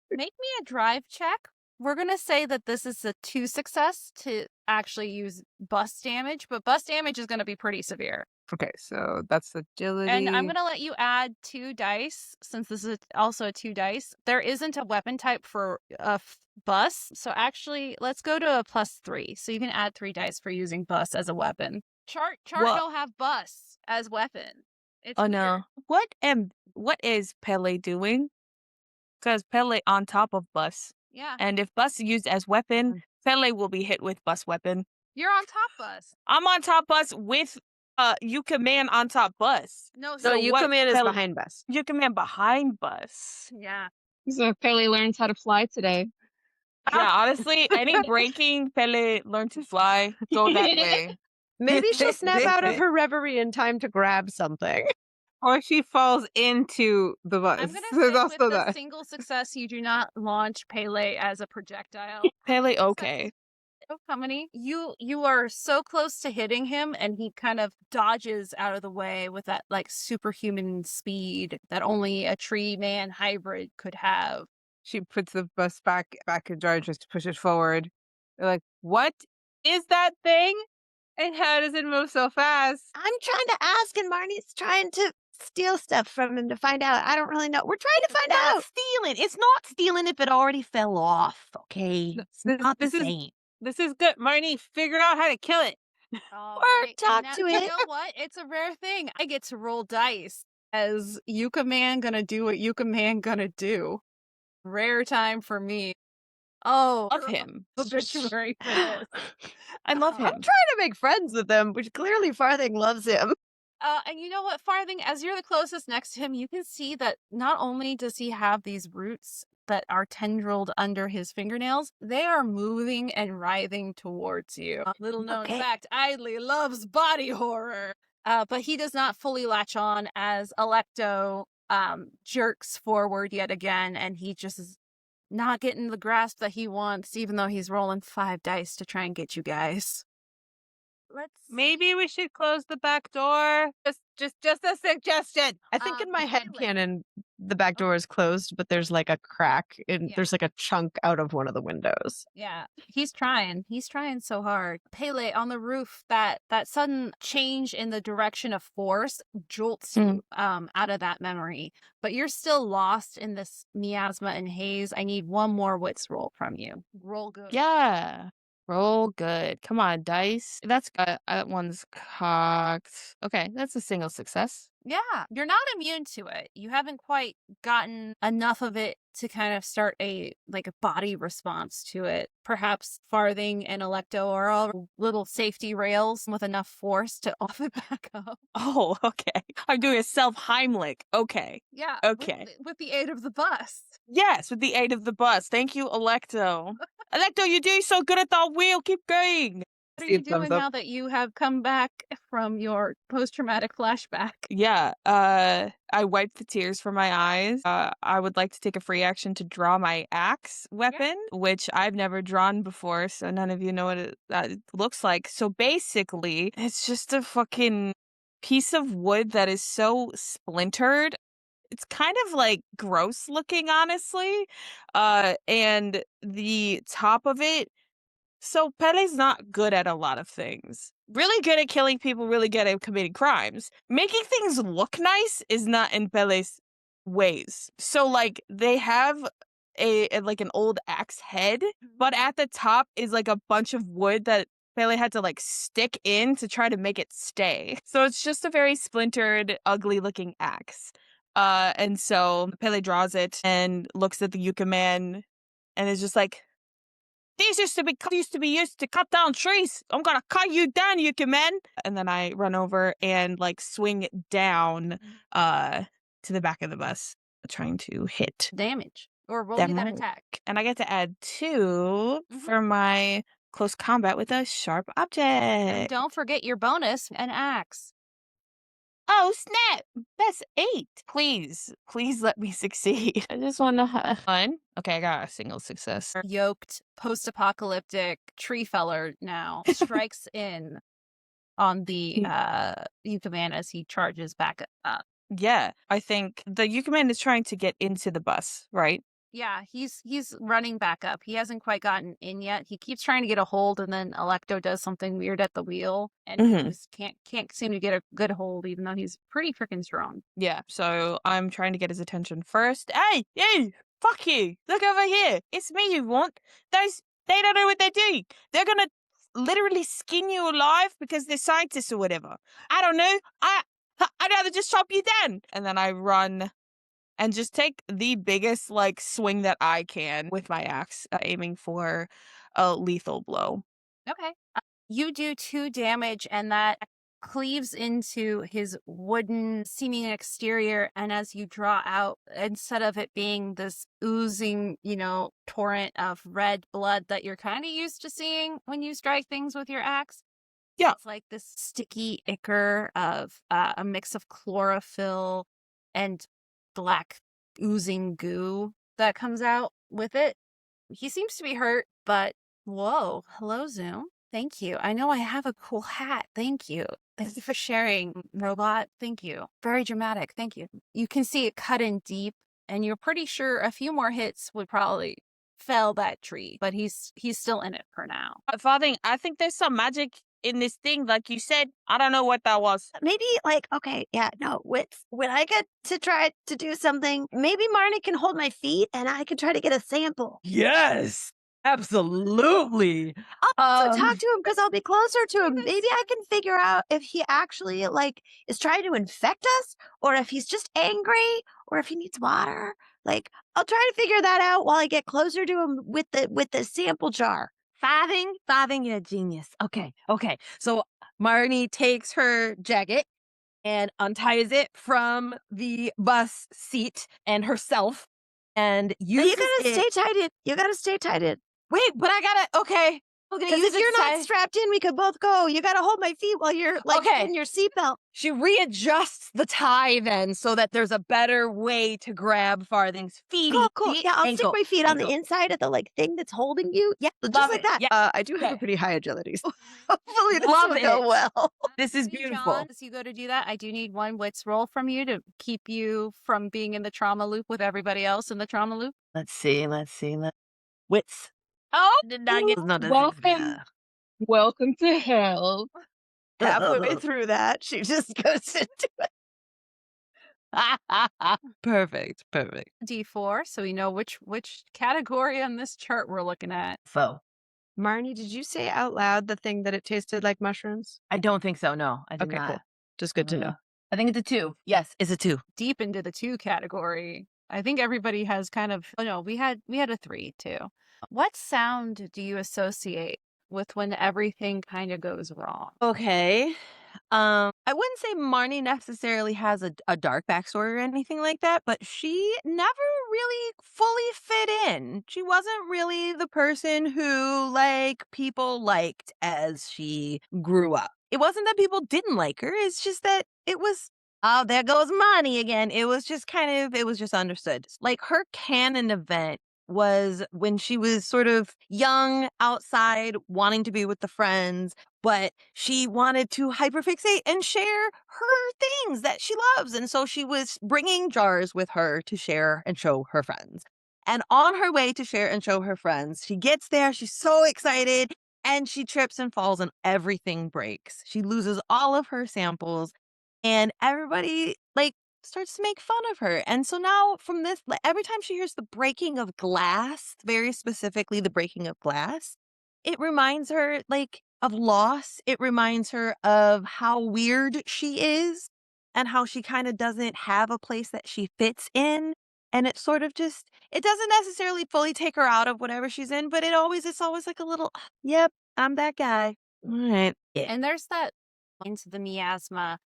Make me a drive check. We're gonna say that this is a 2 success to actually use bus damage, but bus damage is gonna be pretty severe. Okay, so that's agility. And I'm going to let you add 2 dice, since this is also a 2 dice. There isn't a weapon type for a bus. So actually, let's go to a +3. So you can add 3 dice for using bus as a weapon. Chart don't have bus as weapon. It's Oh weird. no. What is Pele doing? Because Pele on top of bus. Yeah. And if bus used as weapon, Pele will be hit with bus weapon. You're on top bus. I'm on top bus with Yuka Man on top bus. No, So so Yuka Man is behind bus. Yuka Man behind bus. yeah. So Pele learns how to fly today. Yeah, honestly, any breaking, Pele learn to fly, go that way. Maybe she'll snap out of her reverie in time to grab something. Or she falls into the bus. I'm going to There's say also with a that. single success, you do not launch Pele as a projectile. Pele, okay. How many? You are so close to hitting him, and he kind of dodges out of the way with that superhuman speed that only a tree man hybrid could have. She puts the bus back in charge just to push it forward. They're like, what is that thing? And how does it move so fast? I'm trying to ask, and Marnie's trying to steal stuff from him to find out. I don't really know. We're trying to find out. Stealing. It's not stealing if it already fell off. Okay, it's not the same. This is good. Marnie figured out how to kill it. Or talk to You it. know what? It's a rare thing. I get to roll dice as Yuka Man gonna do what Yuka Man gonna do. Rare time for me. Oh, Love him. obituary for this. I love him. I'm trying to make friends with him, which clearly Farthing loves him. And you know what, Farthing, as you're the closest next to him, you can see that not only does he have these roots that are tendrilled under his fingernails, they are moving and writhing towards you. Little known fact, Idly loves body horror. But he does not fully latch on as Alecto jerks forward yet again, and he just is not getting the grasp that he wants, even though he's rolling 5 dice to try and get you guys. Maybe we should close the back door. Just a suggestion. I think in my head Pele. canon, the back door is closed, but there's like a crack and Yeah. there's like a chunk out of one of the windows. Yeah, he's trying. He's trying so hard. Pele, on the roof, that sudden change in the direction of force jolts you out of that memory. But you're still lost in this miasma and haze. I need one more wits roll from you. Roll good. Yeah. Roll good. Come on, dice. That's that one's cocked. Okay, that's a single success. Yeah, you're not immune to it. You haven't quite gotten enough of it to kind of start a body response to it. Perhaps Farthing and Alecto are all little safety rails with enough force to off it back up. Oh, okay. I'm doing a self Heimlich. Okay. Yeah. Okay. With the aid of the bus. Yes, with the aid of the bus. Thank you, Alecto. Alecto, you're doing so good at that wheel. Keep going. What are you doing now that you have come back from your post-traumatic flashback? Yeah, I wiped the tears from my eyes. I would like to take a free action to draw my axe weapon, which I've never drawn before, so none of you know what it looks like. So basically, it's just a fucking piece of wood that is so splintered. It's kind of like gross looking, honestly. And the top of it. So Pele's not good at a lot of things. Really good at killing people, really good at committing crimes. Making things look nice is not in Pele's ways. So like they have an old axe head, but at the top is like a bunch of wood that Pele had to like stick in to try to make it stay. So it's just a very splintered, ugly looking axe. And so Pele draws it and looks at the Yucca man and is just like, these used to be used to cut down trees. I'm gonna cut you down, Yucca man. And then I run over and like swing down to the back of the bus, trying to hit Damage. Or roll that me that mark. attack. And I get to add 2 for my close combat with a sharp object. And don't forget your bonus, an axe. Oh, snap! That's 8. Please let me succeed. I just want to have fun. Okay, I got a single success. Yoked, post-apocalyptic tree feller now strikes in on the Yucca man as he charges back up. Yeah, I think the Yucca man is trying to get into the bus, right? Yeah, he's running back up. He hasn't quite gotten in yet. He keeps trying to get a hold, and then Alecto does something weird at the wheel, and he just can't seem to get a good hold, even though he's pretty freaking strong. Yeah, so I'm trying to get his attention first. Hey, you! Fuck you! Look over here! It's me you want. They don't know what they're doing. They're gonna literally skin you alive because they're scientists or whatever. I don't know. I'd rather just chop you down. And then I run and just take the biggest swing that I can with my axe, aiming for a lethal blow. Okay. You do 2 damage, and that cleaves into his wooden seeming exterior, and as you draw out, instead of it being this oozing, torrent of red blood that you're kind of used to seeing when you strike things with your axe, it's like this sticky ichor of a mix of chlorophyll and black oozing goo that comes out with it. He seems to be hurt, but whoa, hello Zoom. Thank you. I know I have a cool hat. Thank you. Thank you for sharing, robot. Thank you. Very dramatic. Thank you. You can see it cut in deep, and you're pretty sure a few more hits would probably fell that tree, but he's still in it for now. Farthing, I think there's some magic in this thing, like you said. I don't know what that was. Maybe when I get to try to do something, maybe Marnie can hold my feet and I can try to get a sample. Yes, absolutely. I'll also talk to him because I'll be closer to him. Maybe I can figure out if he actually is trying to infect us, or if he's just angry, or if he needs water. I'll try to figure that out while I get closer to him with the sample jar. Farthing, you're a genius. Okay. So Marnie takes her jacket and unties it from the bus seat and herself, and You uses gotta it. stay tied in. You gotta stay tied in. Wait, but I gotta. Okay. Okay, Because if you're not strapped in, we could both go. You got to hold my feet while you're like in your seatbelt. She readjusts the tie then so that there's a better way to grab Farthing's feet. Cool. Yeah, I'll stick my feet on the inside of the like thing that's holding you. Yeah, so just like that. Yeah. I do have Okay. a pretty high agility. So hopefully this Love will go it. well. This is Marnie beautiful. John, as you go to do that, I do need one wits roll from you to keep you from being in the trauma loop with everybody else in the trauma loop. Let's see. Wits. Oh, did not get Welcome to hell. Halfway through that, she just goes into Perfect. D4, so we know which category on this chart we're looking at. Foe. Marnie, did you say out loud the thing that it tasted like mushrooms? I don't think so. No, I did Okay, not. cool. Just good to know. I think it's a 2. Yes, it's a 2. Deep into the 2 category. I think everybody has kind of. Oh no, we had a 3 too. What sound do you associate with when everything kind of goes wrong? Okay. I wouldn't say Marnie necessarily has a dark backstory or anything like that, but she never really fully fit in. She wasn't really the person who like people liked as she grew up. It wasn't that people didn't like her, it's just that it was oh, there goes Marnie again. It was just understood. Like her canon event was when she was sort of young outside wanting to be with the friends, but she wanted to hyperfixate and share her things that she loves. And so she was bringing jars with her to share and show her friends. And on her way to share and show her friends, she gets there. She's so excited and she trips and falls and everything breaks. She loses all of her samples and everybody like starts to make fun of her. And so now from this, every time she hears the breaking of glass, very specifically the breaking of glass, it reminds her like of loss. It reminds her of how weird she is and how she kind of doesn't have a place that she fits in. And it sort of just, it doesn't necessarily fully take her out of whatever she's in, but it's always like a little, yep, I'm that guy. All right. Yeah. And there's that into the miasma.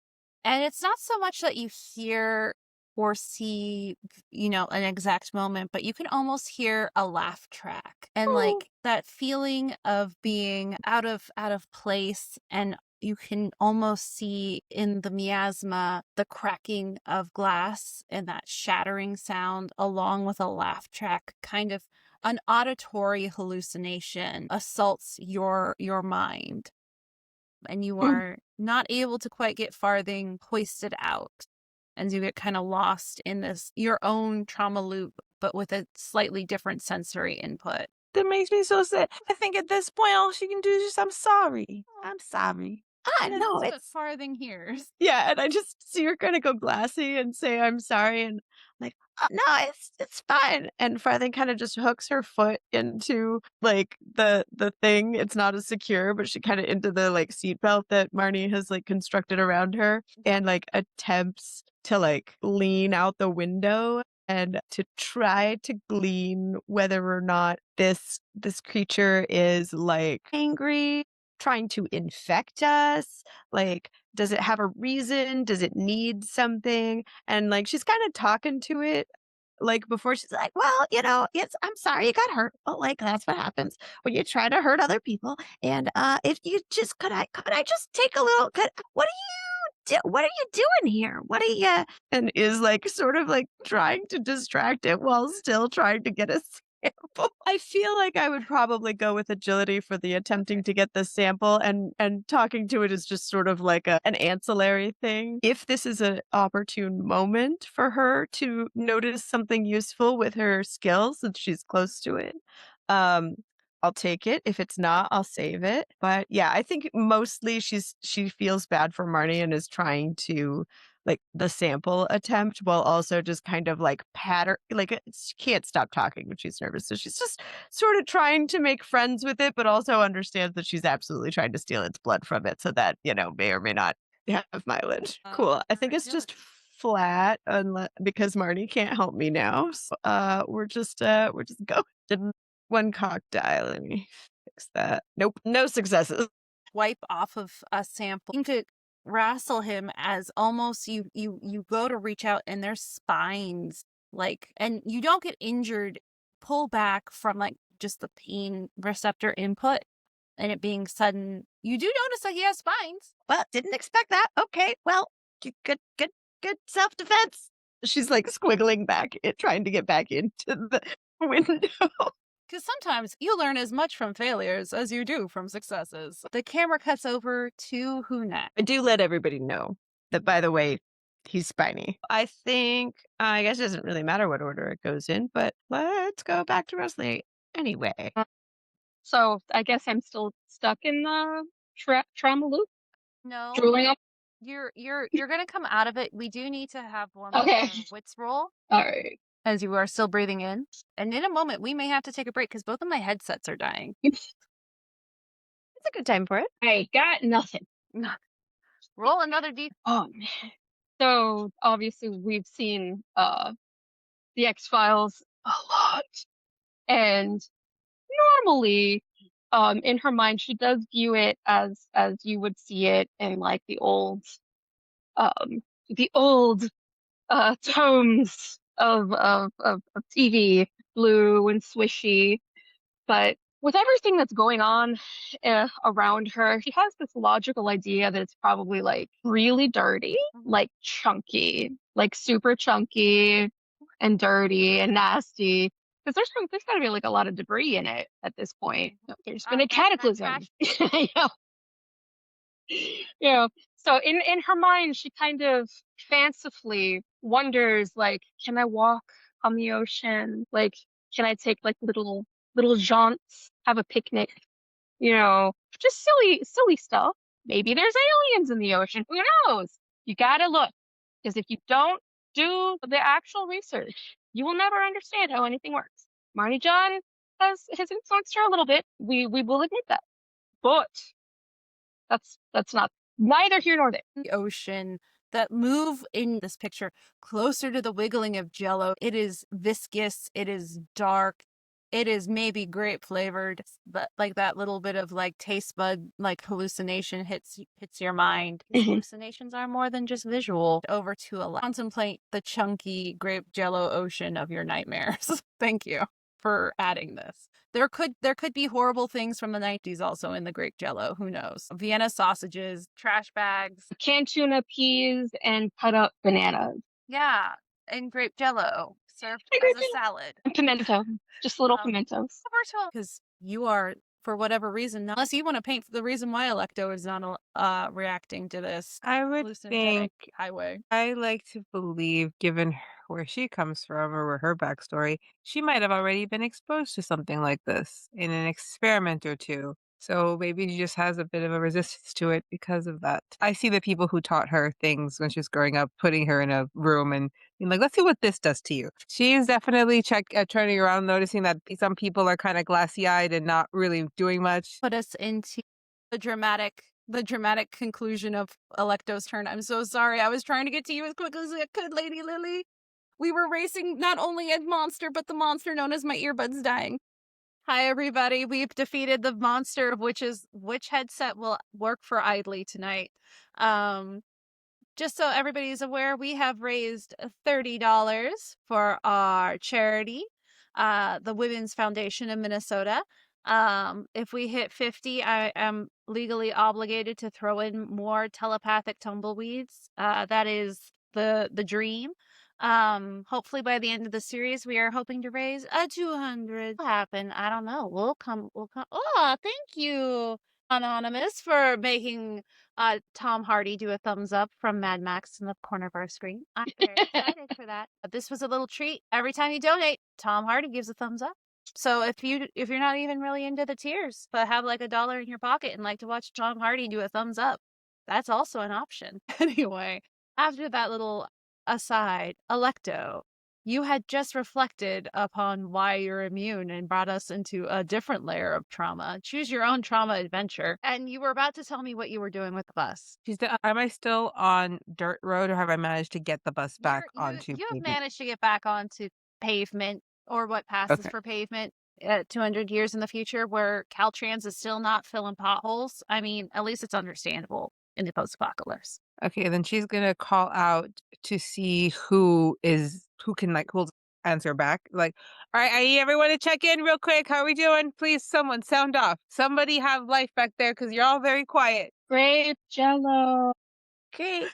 And it's not so much that you hear or see, an exact moment, but you can almost hear a laugh track and like that feeling of being out of place. And you can almost see in the miasma the cracking of glass and that shattering sound along with a laugh track, kind of an auditory hallucination assaults your mind. And you are not able to quite get Farthing hoisted out. And you get kind of lost in this, your own trauma loop, but with a slightly different sensory input. That makes me so sad. I think at this point, all she can do is just, I'm sorry. I'm sorry. No, That's what Farthing hears. Yeah, and I just see her kind of go glassy and say, I'm sorry. And I'm like, no, it's fine. And Farthing kind of just hooks her foot into like the thing. It's not as secure, but she kind of into the like seatbelt that Marnie has like constructed around her and like attempts to like lean out the window and to try to glean whether or not this creature is like angry, trying to infect us. Like, does it have a reason? Does it need something? And like, she's kind of talking to it. Like before, she's like, "Well, I'm sorry you got hurt, but like that's what happens when you try to hurt other people. And if you just could I just take a little? What are you doing here? What are you?" And is like sort of like trying to distract it while still trying to get a sample. I feel like I would probably go with agility for the attempting to get the sample, and talking to it is just sort of like an ancillary thing. If this is an opportune moment for her to notice something useful with her skills since she's close to it, I'll take it. If it's not, I'll save it. But yeah, I think mostly she feels bad for Marnie and is trying to like the sample attempt while also just kind of like patter like she can't stop talking when she's nervous. So she's just sort of trying to make friends with it, but also understands that she's absolutely trying to steal its blood from it so that, may or may not have mileage. Cool. I think it's just flat unless because Marnie can't help me now. So, we're just going. Didn't one cock die. Let me fix that. Nope, no successes. Wipe off of a sample. You could wrestle him as almost you go to reach out and there's spines like, and you don't get injured. Pull back from like just the pain receptor input, and it being sudden, you do notice that he has spines. Well, didn't expect that. Okay, well, good self-defense. She's like squiggling back, trying to get back into the window. Because sometimes you learn as much from failures as you do from successes. The camera cuts over to Knack. I do let everybody know that, by the way, he's spiny. I think, I guess it doesn't really matter what order it goes in, but let's go back to Rosalie anyway. So I guess I'm still stuck in the trauma loop. No, Drooling up. you're gonna come out of it. We do need to have one Okay. more wits roll All right. as you are still breathing in, and in a moment we may have to take a break because both of my headsets are dying. It's a good time for it. I got nothing. Roll another d. Oh man. So obviously we've seen the X-Files a lot. And normally in her mind she does view it as you would see it in like the old tomes of TV, blue and swishy. But with everything that's going on around her, she has this logical idea that it's probably like really dirty, like chunky, like super chunky and dirty and nasty. Because there's got to be like a lot of debris in it at this point. There's been a cataclysm. Yeah. So in her mind, she kind of fancifully wonders, like, can I walk on the ocean? Like, can I take like little jaunts, have a picnic? Just silly stuff. Maybe there's aliens in the ocean. Who knows? You gotta look, because if you don't do the actual research, you will never understand how anything works. Marnie John has influenced her a little bit. We will admit that, but that's not neither here nor there. The ocean that move in this picture closer to the wiggling of jello. It is viscous, it is dark, it is maybe grape flavored, but like that little bit of like taste bud like hallucination hits your mind. Hallucinations are more than just visual. Over to contemplate the chunky grape jello ocean of your nightmares. Thank you for adding this. There could be horrible things from the 90s also in the grape jello. Who knows? Vienna sausages, trash bags, canned tuna peas, and cut up bananas. Yeah, and grape jello served And as grape a jello. salad. And pimento, just little pimentos. Because you are, for whatever reason, unless you want to paint the reason why Alecto is not reacting to this I would hallucinogenic think highway. I like to believe, given where she comes from or where her backstory, she might have already been exposed to something like this in an experiment or two. So maybe she just has a bit of a resistance to it because of that. I see the people who taught her things when she was growing up, putting her in a room and being like, let's see what this does to you. She is definitely turning around, noticing that some people are kind of glassy-eyed and not really doing much. Put us into the dramatic conclusion of Alecto's turn. I'm so sorry. I was trying to get to you as quickly as I could, Lady Lily. We were racing not only a monster, but the monster known as my earbuds dying. Hi, everybody. We've defeated the monster of which headset will work for Idly tonight. Just so everybody's aware, we have raised $30 for our charity, the Women's Foundation in Minnesota. If we hit 50, I am legally obligated to throw in more telepathic tumbleweeds. That is the dream. Hopefully by the end of the series, we are hoping to raise a 200. What happen? I don't know. We'll come. Oh, thank you, Anonymous, for making Tom Hardy do a thumbs up from Mad Max in the corner of our screen. I'm very excited for that. This was a little treat. Every time you donate, Tom Hardy gives a thumbs up. So if you're not even really into the tiers, but have like $1 in your pocket and like to watch Tom Hardy do a thumbs up, that's also an option. Anyway, after that little aside, Alecto, you had just reflected upon why you're immune and brought us into a different layer of trauma. Choose your own trauma adventure. And you were about to tell me what you were doing with the bus. Am I still on dirt road, or have I managed to get the bus back onto You have pavement? managed to get back onto pavement, or what passes Okay. for pavement 200 years in the future, where Caltrans is still not filling potholes. I mean, at least it's understandable in the post-apocalypse. Okay, then she's gonna call out to see who can like hold answer back. Like, all right, I need everyone to check in real quick. How are we doing? Please, someone sound off. Somebody have life back there because you're all very quiet. Grape jello. Okay,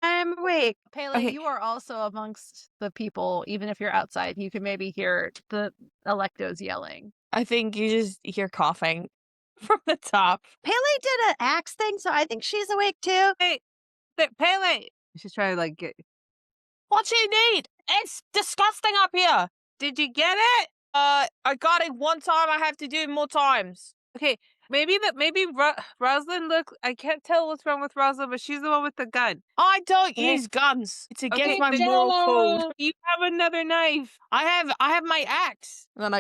I'm awake. Pele, Okay. you are also amongst the people, even if you're outside. You can maybe hear the Alectos yelling. I think you just hear coughing from the top. Pele did an axe thing, so I think she's awake too. Hey, Pele. She's trying to like get. What do you need? It's disgusting up here. Did you get it? I got it one time. I have to do it more times. Okay, maybe Rosalind look. I can't tell what's wrong with Rosalind, but she's the one with the gun. I don't Okay. use guns. It's against Okay, my then- moral code. You have another knife. I have my axe. And then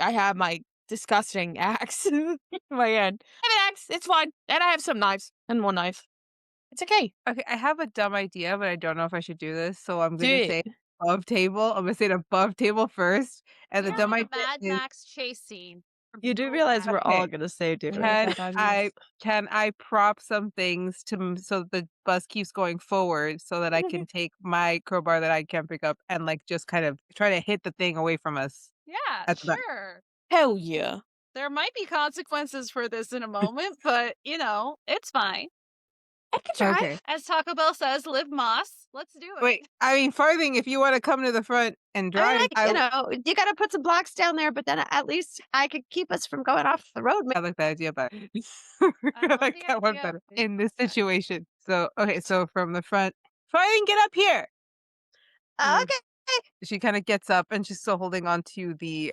I have my disgusting axe in my hand. I have an axe. It's fine. And I have some knives and one knife. It's okay. Okay, I have a dumb idea, but I don't know if I should do this. So I'm Do gonna it. say above table. I'm gonna say it above table first, and the Yeah, dumb like idea a Mad is Max chase scene. You do realize we're all Okay. gonna say do can I prop some things so the bus keeps going forward so that I can take my crowbar that I can't pick up and like just kind of try to hit the thing away from us. Yeah, At the back. sure. Hell yeah. There might be consequences for this in a moment, but it's fine. I can try. Okay. As Taco Bell says, live Moss. Let's do it. Wait, I mean Farthing, if you want to come to the front and I mean, drive, you gotta put some blocks down there, but then at least I could keep us from going off the road. I like that idea better. I I love like the that one idea. better in this situation. So okay, so from the front, Farthing, get up here. Mm. Okay. She kind of gets up and she's still holding on to the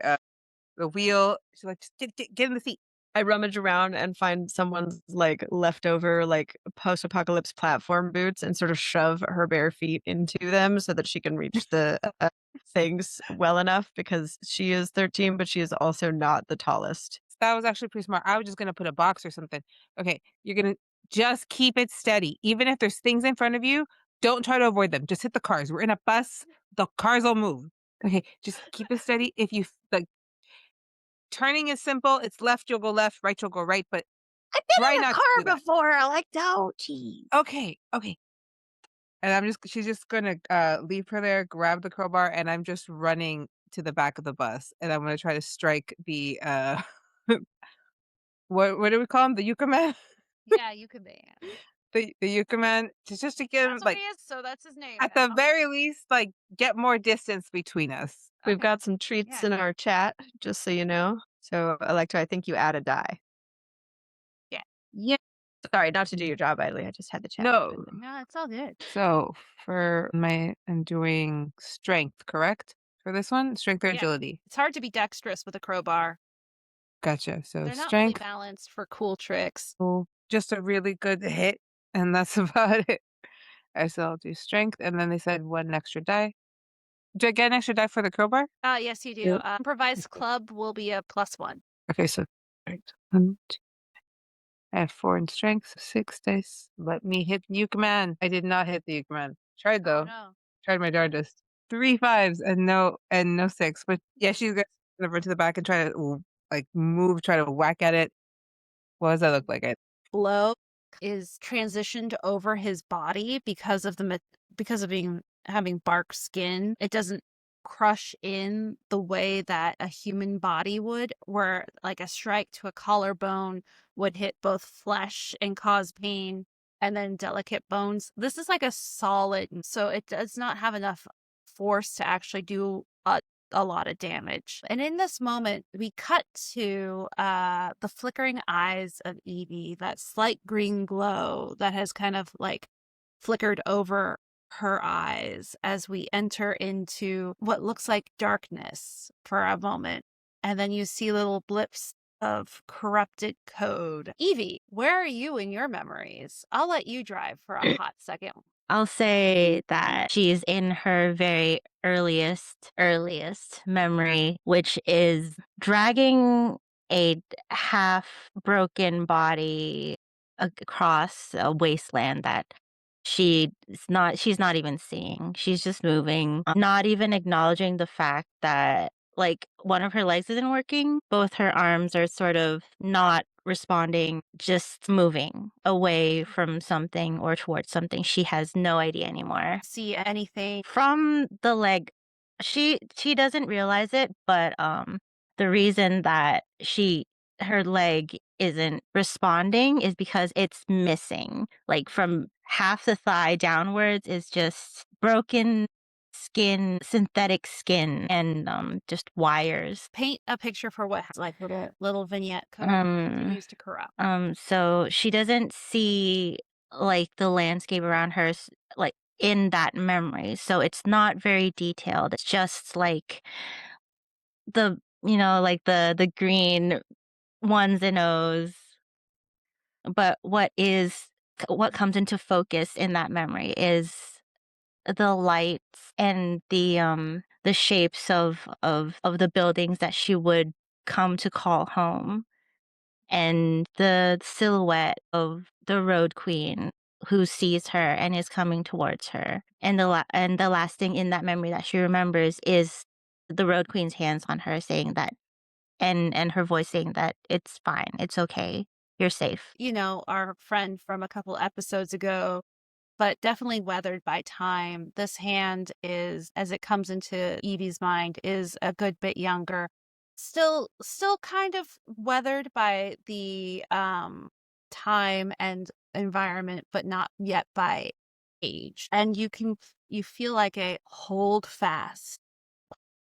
wheel. She's like, just get in the seat. I rummage around and find someone's like leftover like post-apocalypse platform boots and sort of shove her bare feet into them so that she can reach the things well enough because she is 13, but she is also not the tallest. That was actually pretty smart. I was just gonna put a box or something. Okay, you're gonna just keep it steady. Even if there's things in front of you, don't try to avoid them. Just hit the cars. We're in a bus. The cars will move. Okay, just keep it steady. If you like, turning is simple. It's left, you'll go left. Right, you'll go right. But I've been try in a not to do car that. before. Like, don't, geez. Okay. And she's just gonna leave her there, grab the crowbar, and I'm just running to the back of the bus, and I'm gonna try to strike the what do we call him? The Yucca Man? Yeah, you could be. The Yucca Man, just to give That's like what he is, so that's his name. at the now. very least, like get more distance between us. We've Okay. got some treats Yeah. in our chat, just so you know. So, Alecto, I think you add a die. Yeah. Sorry, not to do your job, Idly. I just had the chat. No. open. No, it's all good. So I'm doing strength, correct? For this one, strength or Yeah. agility. It's hard to be dexterous with a crowbar. Gotcha. So They're not really strength, balanced for cool tricks. just a really good hit, and that's about it. So I'll do strength, and then they said one extra die. Do I get an extra die for the crowbar? Yes, you do. Yep. Improvised club will be a +1. Okay, so strength. 1, 2. I have 4 in strength, so 6 dice. Let me hit the Yucca Man. I did not hit the Yucca Man. Tried though. Oh, no. Tried my darndest. 3 5s and no 6. But yeah, she's gonna run to the back and try to try to whack at it. What does that look like? Blow is transitioned over his body because of having bark skin. It doesn't crush in the way that a human body would, where like a strike to a collarbone would hit both flesh and cause pain, and then delicate bones. This is like a solid, so it does not have enough force to actually do a lot of damage. And in this moment, we cut to the flickering eyes of Evie, that slight green glow that has kind of like flickered over her eyes as we enter into what looks like darkness for a moment. And then you see little blips of corrupted code. Evie, where are you in your memories? I'll let you drive for a hot second. I'll say that she's in her very earliest memory, which is dragging a half broken body across a wasteland that she's not even seeing. She's just moving, not even acknowledging the fact that like one of her legs isn't working. Both her arms are sort of not responding, just moving away from something or towards something. She has no idea anymore. See anything? From the leg She doesn't realize it, but the reason that her leg isn't responding is because it's missing. Like from half the thigh downwards is just broken skin, synthetic skin, and just wires. Paint a picture for what like little vignette could use to corrupt. So she doesn't see like the landscape around her like in that memory. So it's not very detailed. It's just like like the green ones and O's. But what comes into focus in that memory is the lights and the shapes of the buildings that she would come to call home, and the silhouette of the road queen who sees her and is coming towards her. And the last thing in that memory that she remembers is the road queen's hands on her saying that, and her voice saying that it's fine, it's okay, you're safe. You know, our friend from a couple episodes ago, but definitely weathered by time. This hand is, as it comes into Evie's mind, is a good bit younger. Still kind of weathered by the time and environment, but not yet by age. And you feel like a hold fast.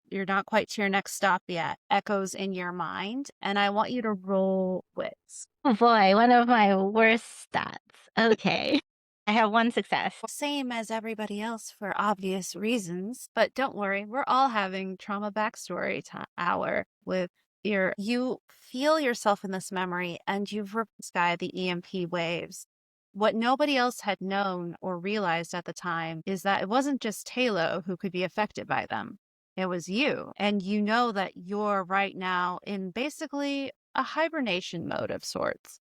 You're not quite to your next stop yet. Echoes in your mind, and I want you to roll wits. Oh boy, one of my worst stats. Okay. I have one success. Same as everybody else for obvious reasons, but don't worry, we're all having trauma backstory hour with you feel yourself in this memory, and you've sky the EMP waves. What nobody else had known or realized at the time is that it wasn't just Talo who could be affected by them. It was you. And you know that you're right now in basically a hibernation mode of sorts.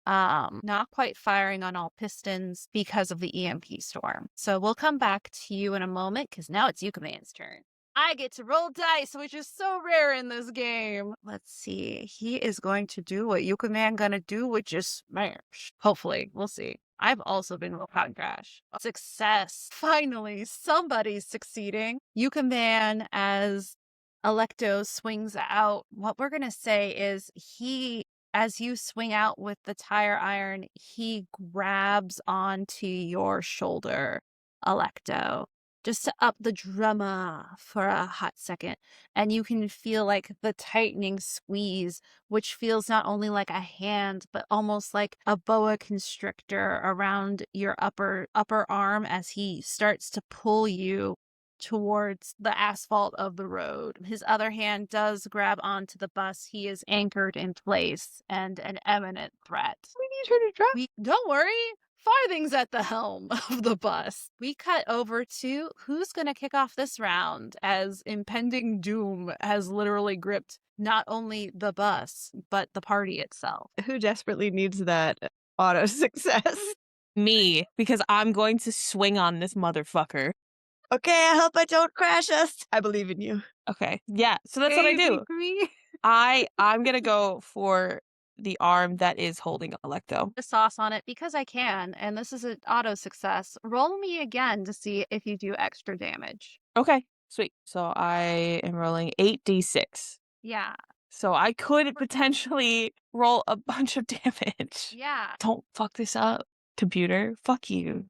Not quite firing on all pistons because of the EMP storm. So we'll come back to you in a moment because now it's Yukaman's turn. I get to roll dice, which is so rare in this game. Let's see. He is going to do what Yukaman gonna do, which is smash. Hopefully, we'll see. I've also been with Pod Crash. Success. Finally, somebody's succeeding. Yukaman, as Alecto swings out, what we're gonna say is as you swing out with the tire iron, he grabs onto your shoulder, Alecto, just to up the drama for a hot second. And you can feel like the tightening squeeze, which feels not only like a hand, but almost like a boa constrictor around your upper arm as he starts to pull you towards the asphalt of the road. His other hand does grab onto the bus. He is anchored in place and an imminent threat. We need her to drop. Don't worry. Farthing's at the helm of the bus. We cut over to who's going to kick off this round as impending doom has literally gripped not only the bus, but the party itself. Who desperately needs that auto success? Me, because I'm going to swing on this motherfucker. Okay, I hope I don't crash us. I believe in you. Okay, yeah, so that's what I do. I'm gonna go for the arm that is holding Alecto. The sauce on it because I can, and this is an auto success. Roll me again to see if you do extra damage. Okay, sweet. So I am rolling 8d6. Yeah. So I could potentially roll a bunch of damage. Yeah. Don't fuck this up, computer. Fuck you.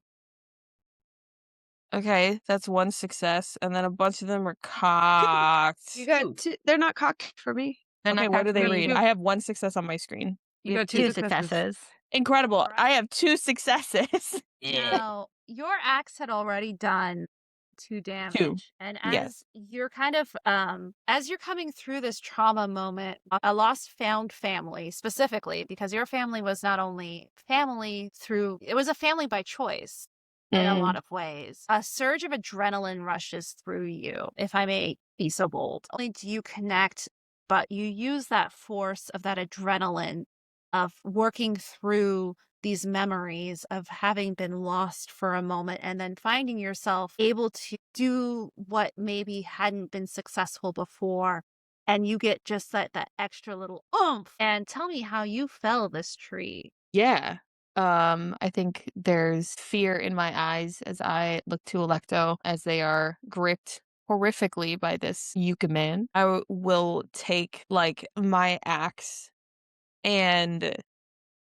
Okay, that's one success, and then a bunch of them are cocked. You got two. They're not cocked for me. Okay, what do they read? I have one success on my screen. You got two successes. Incredible. I have 2 successes. Now, your axe had already done 2 damage. 2. And Yes. you're kind of as you're coming through this trauma moment, a lost found family specifically, because your family was not only family it was a family by choice in a lot of ways. A surge of adrenaline rushes through you, if I may be so bold. Not only do you connect, but you use that force of that adrenaline of working through these memories of having been lost for a moment and then finding yourself able to do what maybe hadn't been successful before. And you get just that extra little oomph. And tell me how you fell this tree. Yeah. I think there's fear in my eyes as I look to Alecto as they are gripped horrifically by this Yucca man, I will take like my axe and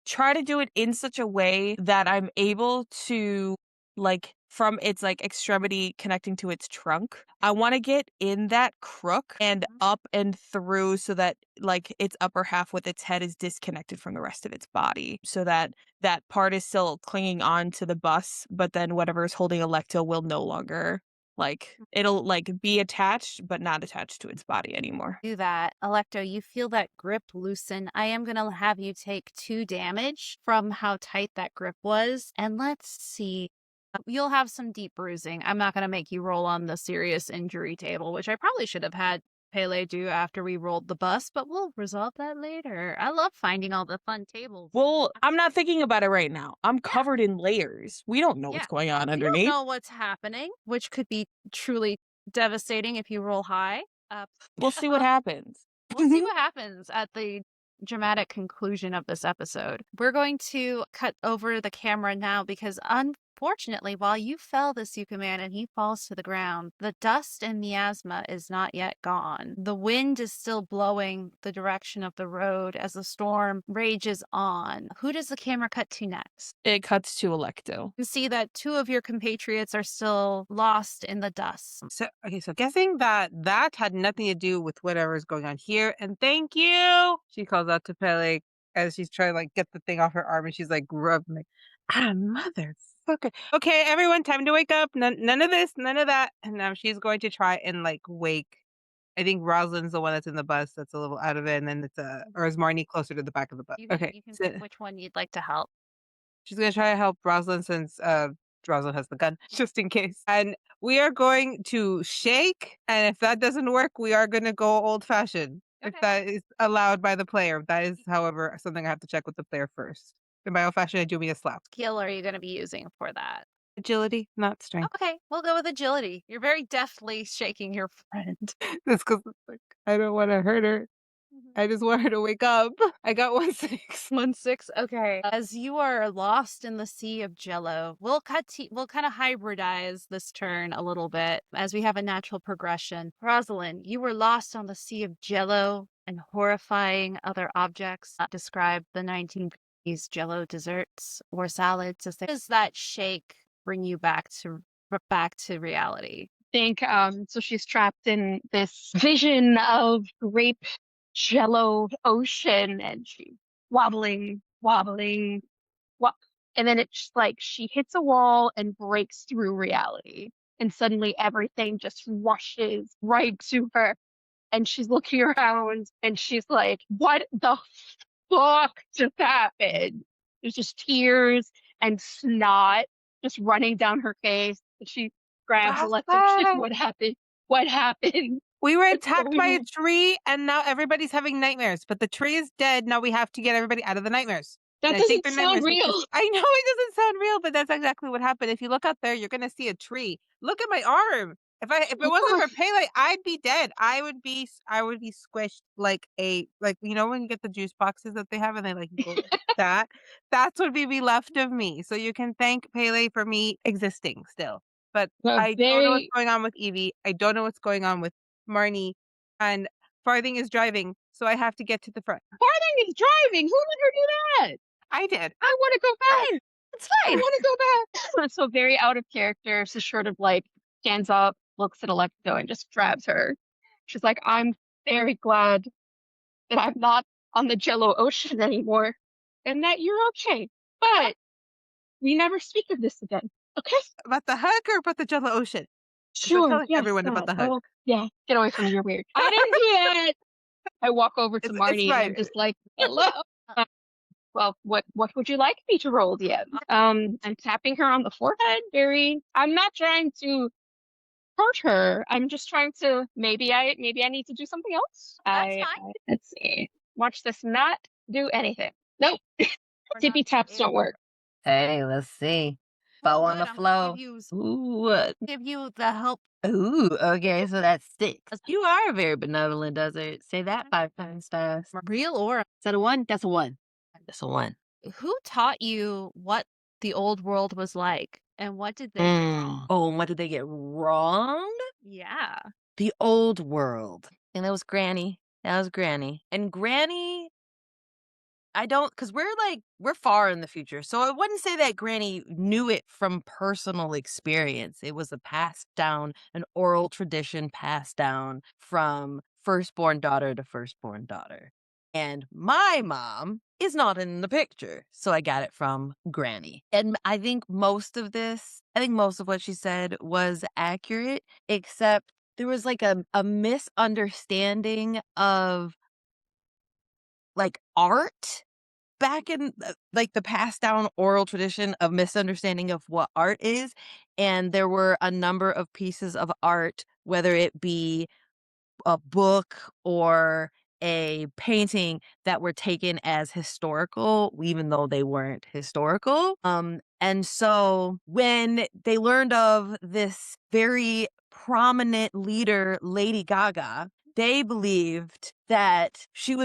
try to do it in such a way that I'm able to, like, from its like extremity connecting to its trunk. I want to get in that crook and up and through so that like its upper half with its head is disconnected from the rest of its body so that that part is still clinging on to the bus, but then whatever is holding Alecto will no longer like it'll like be attached but not attached to its body anymore. Do that. Alecto, you feel that grip loosen. I am going to have you take 2 damage from how tight that grip was. And let's see. You'll have some deep bruising. I'm not going to make you roll on the serious injury table, which I probably should have had Pele do after we rolled the bus, but we'll resolve that later. I love finding all the fun tables. Well, I'm not thinking about it right now. I'm covered in layers. We don't know what's going on We underneath. don't know what's happening, which could be truly devastating if you roll high. We'll see what happens. We'll see what happens at the dramatic conclusion of this episode. We're going to cut over the camera now because unfortunately, while you fell this Yucca man and he falls to the ground, the dust and miasma is not yet gone. The wind is still blowing the direction of the road as the storm rages on. Who does the camera cut to next? It cuts to Alecto. You see that 2 of your compatriots are still lost in the dust. So guessing that that had nothing to do with whatever's going on here. And thank you. She calls out to Pele as she's trying to like get the thing off her arm, and she's like rubbing like, motherfucker. Okay, everyone, time to wake up. None of this, none of that. And now she's going to try and like wake. I think Rosalind's the one that's in the bus that's a little out of it, and then it's or is Marnie closer to the back of the bus? You Okay, can so pick which one you'd like to help. she's gonna try to help Rosalind since Rosalind has the gun, just in case. And we are going to shake, and if that doesn't work, we are gonna go old fashioned. If that is allowed by the player. That is, however, something I have to check with the player first. And by old fashioned, I do mean a slap. Skill are you going to be using for that? Agility, not strength. Okay, we'll go with agility. You're very deftly shaking your friend. That's because like, I don't want to hurt her. I just want her to wake up. I got 1-6. 1-6. Okay. As you are lost in the sea of Jello, we'll kind of hybridize this turn a little bit as we have a natural progression. Rosalind, you were lost on the sea of Jello and horrifying other objects. Describe the 1950s Jello desserts or salads. Does that shake bring you back to reality? Think so she's trapped in this vision of grape jello ocean, and she's wobbling, and then it's like she hits a wall and breaks through reality, and suddenly everything just rushes right to her, and she's looking around and she's like, what the fuck just happened? There's just tears and snot just running down her face, and she grabs Alecto. She's like, what happened? We were What's attacked going by a on? tree, and now everybody's having nightmares. But the tree is dead. Now we have to get everybody out of the nightmares. That And I think doesn't they're sound nightmares real. because- I know it doesn't sound real, but that's exactly what happened. If you look out there, you're gonna see a tree. Look at my arm. If it wasn't for Pele, I'd be dead. I would be squished like you know when you get the juice boxes that they have and they like go like that. That's what would be left of me. So you can thank Pele for me existing still. But I don't know what's going on with Evie. I don't know what's going on with Marnie, and Farthing is driving, so I have to get to the front. Farthing is driving. Who let her do that? I did. I want to go back. It's I fine. want to go back. So very out of character. So sort of like stands up, looks at Alecto, and just grabs her. She's like, I'm very glad that I'm not on the Jello Ocean anymore, and that you're okay. But we never speak of this again. Okay? About the hug or about the Jello Ocean? Sure. telling Yes, everyone about the hug. Oh, yeah. Get away from me. You're weird. I didn't do that. I walk over to It's Marnie and I'm fine. just like, hello. Well, what would you like me to roll, DM? I'm tapping her on the forehead. I'm not trying to hurt her. I'm just trying to. Maybe I need to do something else. That's fine. Let's see. Watch this not do anything. Nope. Tippy taps don't work. Hey, let's see. Bow on the flow. Ooh, Give you the help. ooh, okay, so that's 6. You are very benevolent, does it? Say that 5 times fast. Is Real or that a 1? That's a 1. That's a 1. who taught you what the old world was like, and what did they? Oh, and what did they get wrong? Yeah. The old world. And that was Granny. That was Granny. And Granny, because we're far in the future. So I wouldn't say that Granny knew it from personal experience. It was an oral tradition passed down from firstborn daughter to firstborn daughter. And my mom is not in the picture. So I got it from Granny. And I think most of what she said was accurate, except there was like a misunderstanding of like art back in like the passed down oral tradition of misunderstanding of what art is. And there were a number of pieces of art, whether it be a book or a painting, that were taken as historical, even though they weren't historical. And so when they learned of this very prominent leader, Lady Gaga, they believed that she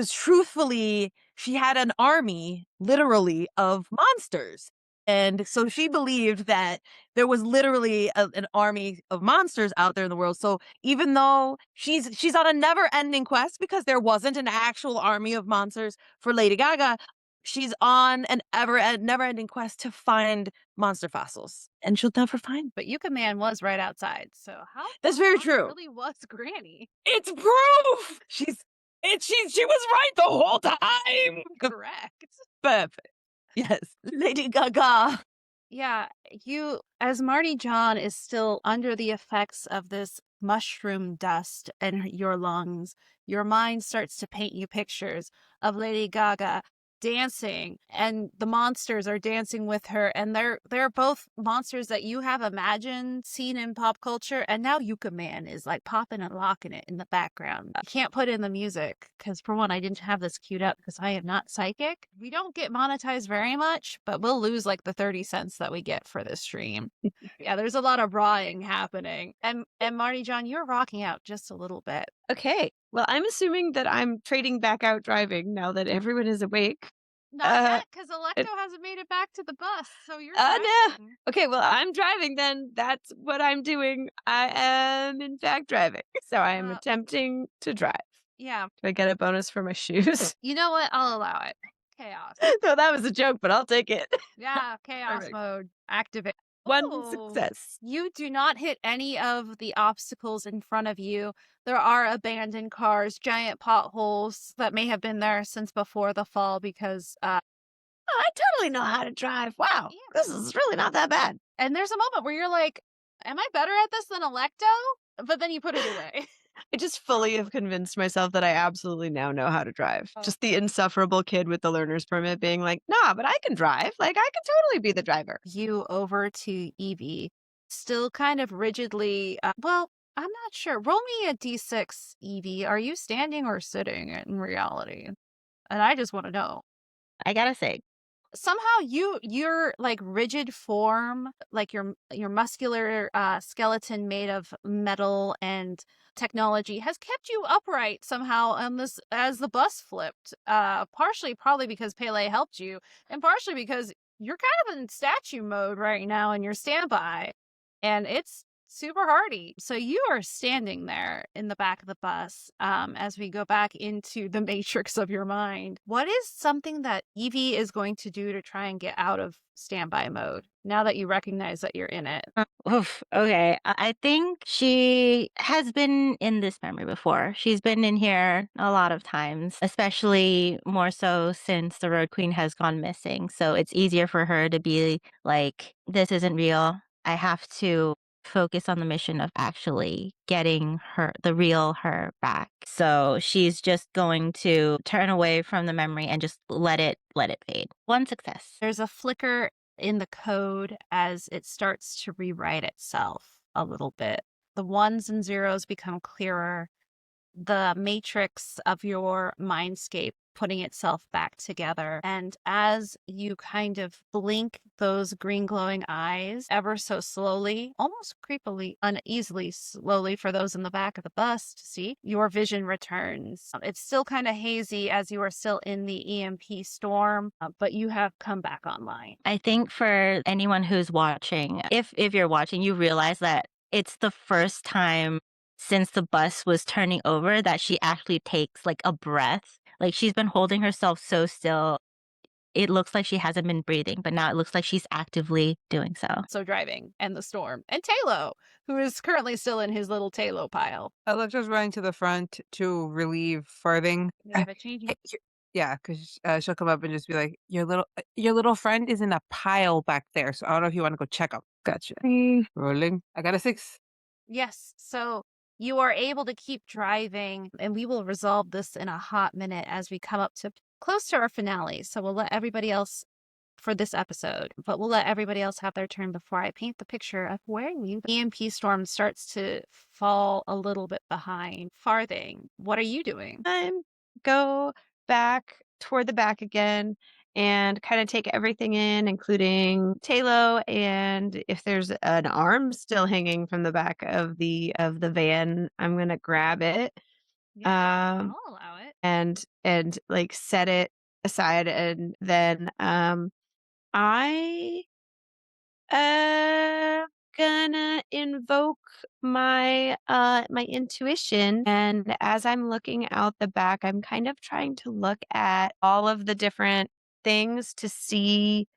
had an army, literally, of monsters. And so she believed that there was literally an army of monsters out there in the world. So even though she's on a never-ending quest, because there wasn't an actual army of monsters for Lady Gaga, she's on an never-ending quest to find monster fossils, and she'll never find. But Yucca Man was right outside. So how That's very far true. really was Granny? It's proof. She was right the whole time. Correct. Perfect. Yes, Lady Gaga. Yeah, as Marnie John is still under the effects of this mushroom dust in your lungs, your mind starts to paint you pictures of Lady Gaga dancing, and the monsters are dancing with her, and they're both monsters that you have imagined, seen in pop culture, and now Yucca Man is like popping and locking it in the background. I can't put in the music because, for one, I didn't have this queued up because I am not psychic. We don't get monetized very much, but we'll lose like the 30 cents that we get for this stream. Yeah, there's a lot of rawing happening. And Marty John, you're rocking out just a little bit. Okay. Well, I'm assuming that I'm trading back out driving now that everyone is awake. Not yet, because Alecto hasn't made it back to the bus, so you're No. driving. Okay, well, I'm driving then. That's what I'm doing. I am, in fact, driving. So I am attempting to drive. Yeah. Do I get a bonus for my shoes? You know what? I'll allow it. Chaos. No, that was a joke, but I'll take it. Yeah, chaos Perfect. mode. Activate. One success. You do not hit any of the obstacles in front of you. There are abandoned cars, giant potholes that may have been there since before the fall because Oh, I totally know how to drive. Wow. Yeah. This is really not that bad. And there's a moment where you're like, am I better at this than Alecto? But then you put it away. I just fully have convinced myself that I absolutely now know how to drive. Just the insufferable kid with the learner's permit being like, nah, but I can drive. Like, I can totally be the driver. You over to Evie, still kind of rigidly, well, I'm not sure. Roll me a d6, Evie. Are you standing or sitting in reality? And I just want to know. I gotta say, somehow your like rigid form, like your muscular skeleton made of metal and technology, has kept you upright somehow on this as the bus flipped, partially probably because Pele helped you, and partially because you're kind of in statue mode right now in your standby, and it's super hardy. So you are standing there in the back of the bus, as we go back into the matrix of your mind. What is something that Evie is going to do to try and get out of standby mode now that you recognize that you're in it? oof, okay. I think she has been in this memory before. She's been in here a lot of times, especially more so since the Road Queen has gone missing. So it's easier for her to be like, this isn't real. I have to focus on the mission of actually getting the real her back. So she's just going to turn away from the memory and just let it fade. One success. There's a flicker in the code as it starts to rewrite itself a little bit. The ones and zeros become clearer. The matrix of your mindscape putting itself back together. And as you kind of blink those green glowing eyes ever so slowly, almost creepily, uneasily slowly for those in the back of the bus to see, your vision returns. It's still kind of hazy as you are still in the EMP storm, but you have come back online. I think for anyone who's watching, if you're watching, you realize that it's the first time since the bus was turning over that she actually takes like a breath. Like she's been holding herself so still. It looks like she hasn't been breathing, but now it looks like she's actively doing so. So driving and the storm. And Talo, who is currently still in his little Talo pile. Electra's running to the front to relieve Farthing. Yeah, because she'll come up and just be like, your little friend is in a pile back there, so I don't know if you want to go check him. Gotcha. Rolling. I got a 6. Yes. So you are able to keep driving, and we will resolve this in a hot minute as we come up to close to our finale. So we'll let everybody else for this episode, but we'll let everybody else have their turn before I paint the picture of where you EMP storm starts to fall a little bit behind. Farthing, what are you doing? Go back toward the back again and kind of take everything in, including Talo, and if there's an arm still hanging from the back of the van, I'm gonna grab it. I'll allow it. And like set it aside, and then I am gonna invoke my my intuition, and as I'm looking out the back, I'm kind of trying to look at all of the different things to see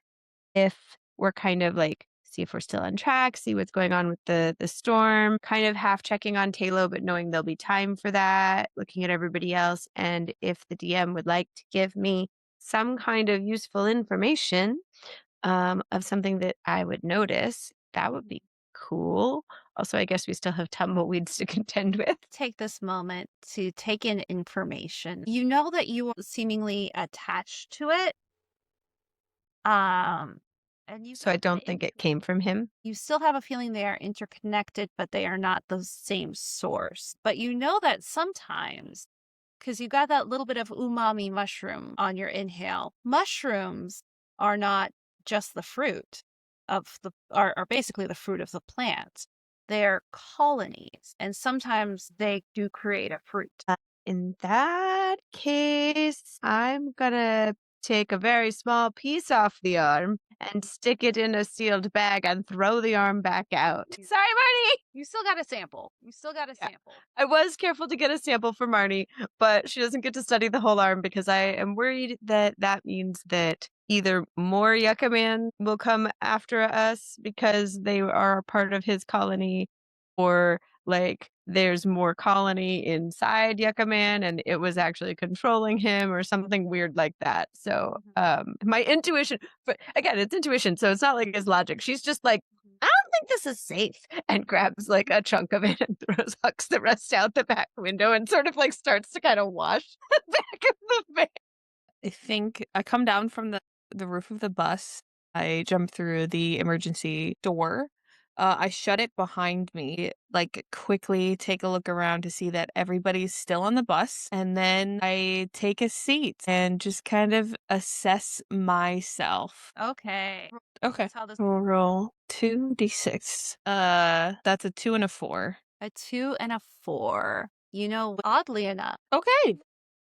if we're kind of like see if we're still on track, see what's going on with the storm, kind of half checking on Talo, but knowing there'll be time for that, looking at everybody else, and if the DM would like to give me some kind of useful information of something that I would notice, that would be cool. Also, I guess we still have tumbleweeds to contend with. Take this moment to take in information. You know that you are seemingly attached to it. And you So I don't think it came from him. You still have a feeling they are interconnected, but they are not the same source. But you know that sometimes, because you got that little bit of umami mushroom on your inhale, mushrooms are not just the fruit of are basically the fruit of the plant. They're colonies, and sometimes they do create a fruit. In that case, I'm gonna take a very small piece off the arm and stick it in a sealed bag and throw the arm back out. Sorry, Marnie! You still got a sample. I was careful to get a sample for Marnie, but she doesn't get to study the whole arm because I am worried that that means that either more Yucca Man will come after us because they are a part of his colony, or like there's more colony inside Yucca Man and it was actually controlling him or something weird like that. So my intuition, but again, it's intuition, so it's not like his logic. She's just like, I don't think this is safe, and grabs like a chunk of it and hucks the rest out the back window and sort of like starts to kind of wash the back of the van. I think I come down from the roof of the bus. I jump through the emergency door. I shut it behind me, like quickly take a look around to see that everybody's still on the bus. And then I take a seat and just kind of assess myself. Okay. Okay. That's how this We'll roll 2d6. That's a 2 and a 4. a 2 and a 4. You know, oddly enough, Okay.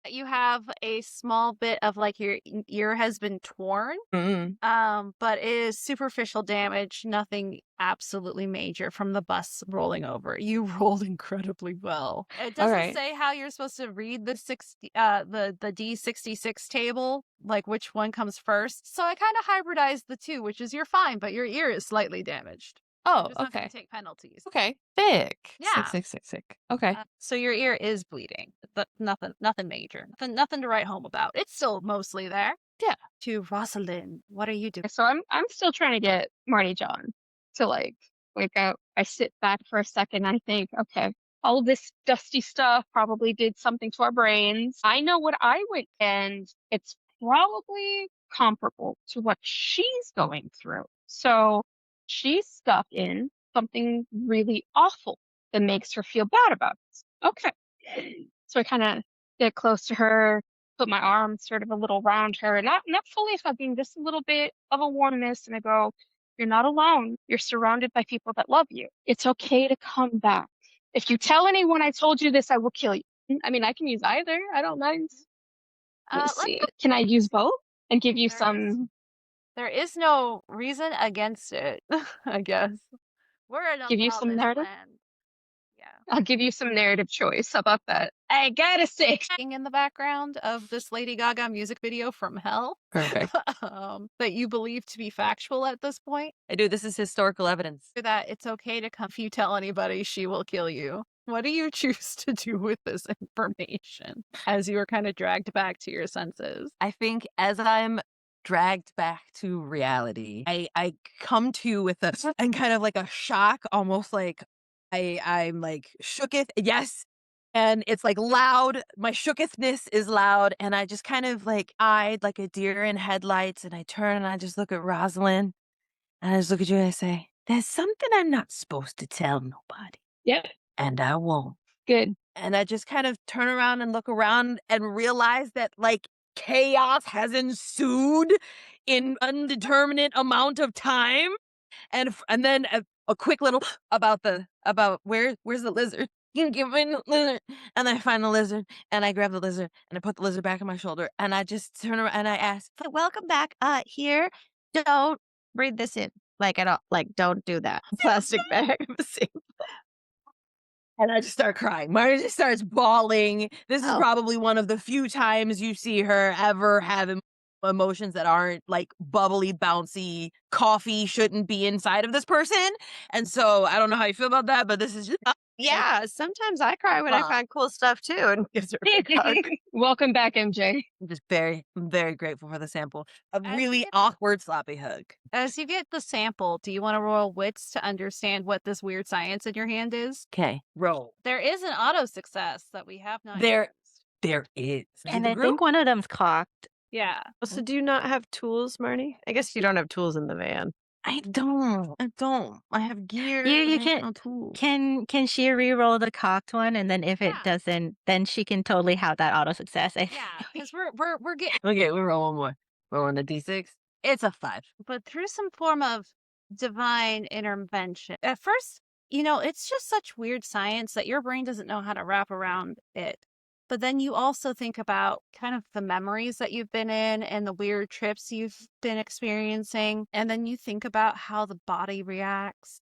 you have a small bit of like your ear has been torn. But it is superficial damage, nothing absolutely major from the bus rolling over. You rolled incredibly well. It doesn't say how you're supposed to read the the D66 table, like which one comes first. So I kind of hybridized the two, which is you're fine, but your ear is slightly damaged. Oh, Just not okay. gonna take penalties. Okay. Thick. Yeah. Sick. Okay. So your ear is bleeding, but nothing major. Nothing to write home about. It's still mostly there. Yeah. To Rosalind, what are you doing? So I'm still trying to get Marnie John to like wake up. I sit back for a second. I think, okay, all of this dusty stuff probably did something to our brains. I know what I went, and it's probably comparable to what she's going through. So she's stuck in something really awful that makes her feel bad about it. Okay. So I kind of get close to her, put my arm sort of a little around her, not fully hugging, just a little bit of a warmness, and I go, "You're not alone. You're surrounded by people that love you. It's okay to come back. If you tell anyone I told you this, I will kill you." I mean, I can use either. I don't mind. Let's see. Can I use both and give you some? There is no reason against it, I guess. We're in Give you some narrative? land. Yeah. I'll give you some narrative choice. How about that? I got a 6. In the background of this Lady Gaga music video from hell. Perfect. That you believe to be factual at this point. I do. This is historical evidence. That it's okay to come. If you tell anybody, she will kill you. What do you choose to do with this information as you are kind of dragged back to your senses? I think as I'm dragged back to reality, I come to with a and kind of like a shock, almost like I'm like shooketh. Yes. And it's like loud. My shookethness is loud. And I just kind of like eyed like a deer in headlights. And I turn and I just look at Rosalind. And I just look at you and I say, there's something I'm not supposed to tell nobody. Yep. And I won't. Good. And I just kind of turn around and look around and realize that like chaos has ensued in undeterminate amount of time. And then a quick little about where's the lizard? You give me the lizard. And I find the lizard and I grab the lizard and I put the lizard back on my shoulder and I just turn around and I ask, Welcome back. Here, don't breathe this in. Like at all. Like, don't do that. Plastic bag. and I just start crying. Marnie just starts bawling. This is Oh. probably one of the few times you see her ever have emotions that aren't like bubbly, bouncy. Coffee shouldn't be inside of this person. And so I don't know how you feel about that, but this is just Yeah, sometimes I cry when I find cool stuff too, and gives her a big hug. Welcome back, MJ. I'm just very grateful for the sample. A As really you get- awkward sloppy hug. As you get the sample, do you want to roll wits to understand what this weird science in your hand is? Okay, roll. There is an auto success that we have not There- used. There is. And I think one of them's cocked. Yeah. So do you not have tools, Marnie? I guess you don't have tools in the van. I don't. I have gear. You but I can't- have no tools. Can she re-roll the cocked one, and then if it Yeah. doesn't, then she can totally have that auto success. Yeah, because we're getting, Okay, we roll one more. Rolling the d6. It's a 5. but through some form of divine intervention. At first, it's just such weird science that your brain doesn't know how to wrap around it. But then you also think about kind of the memories that you've been in and the weird trips you've been experiencing. And then you think about how the body reacts.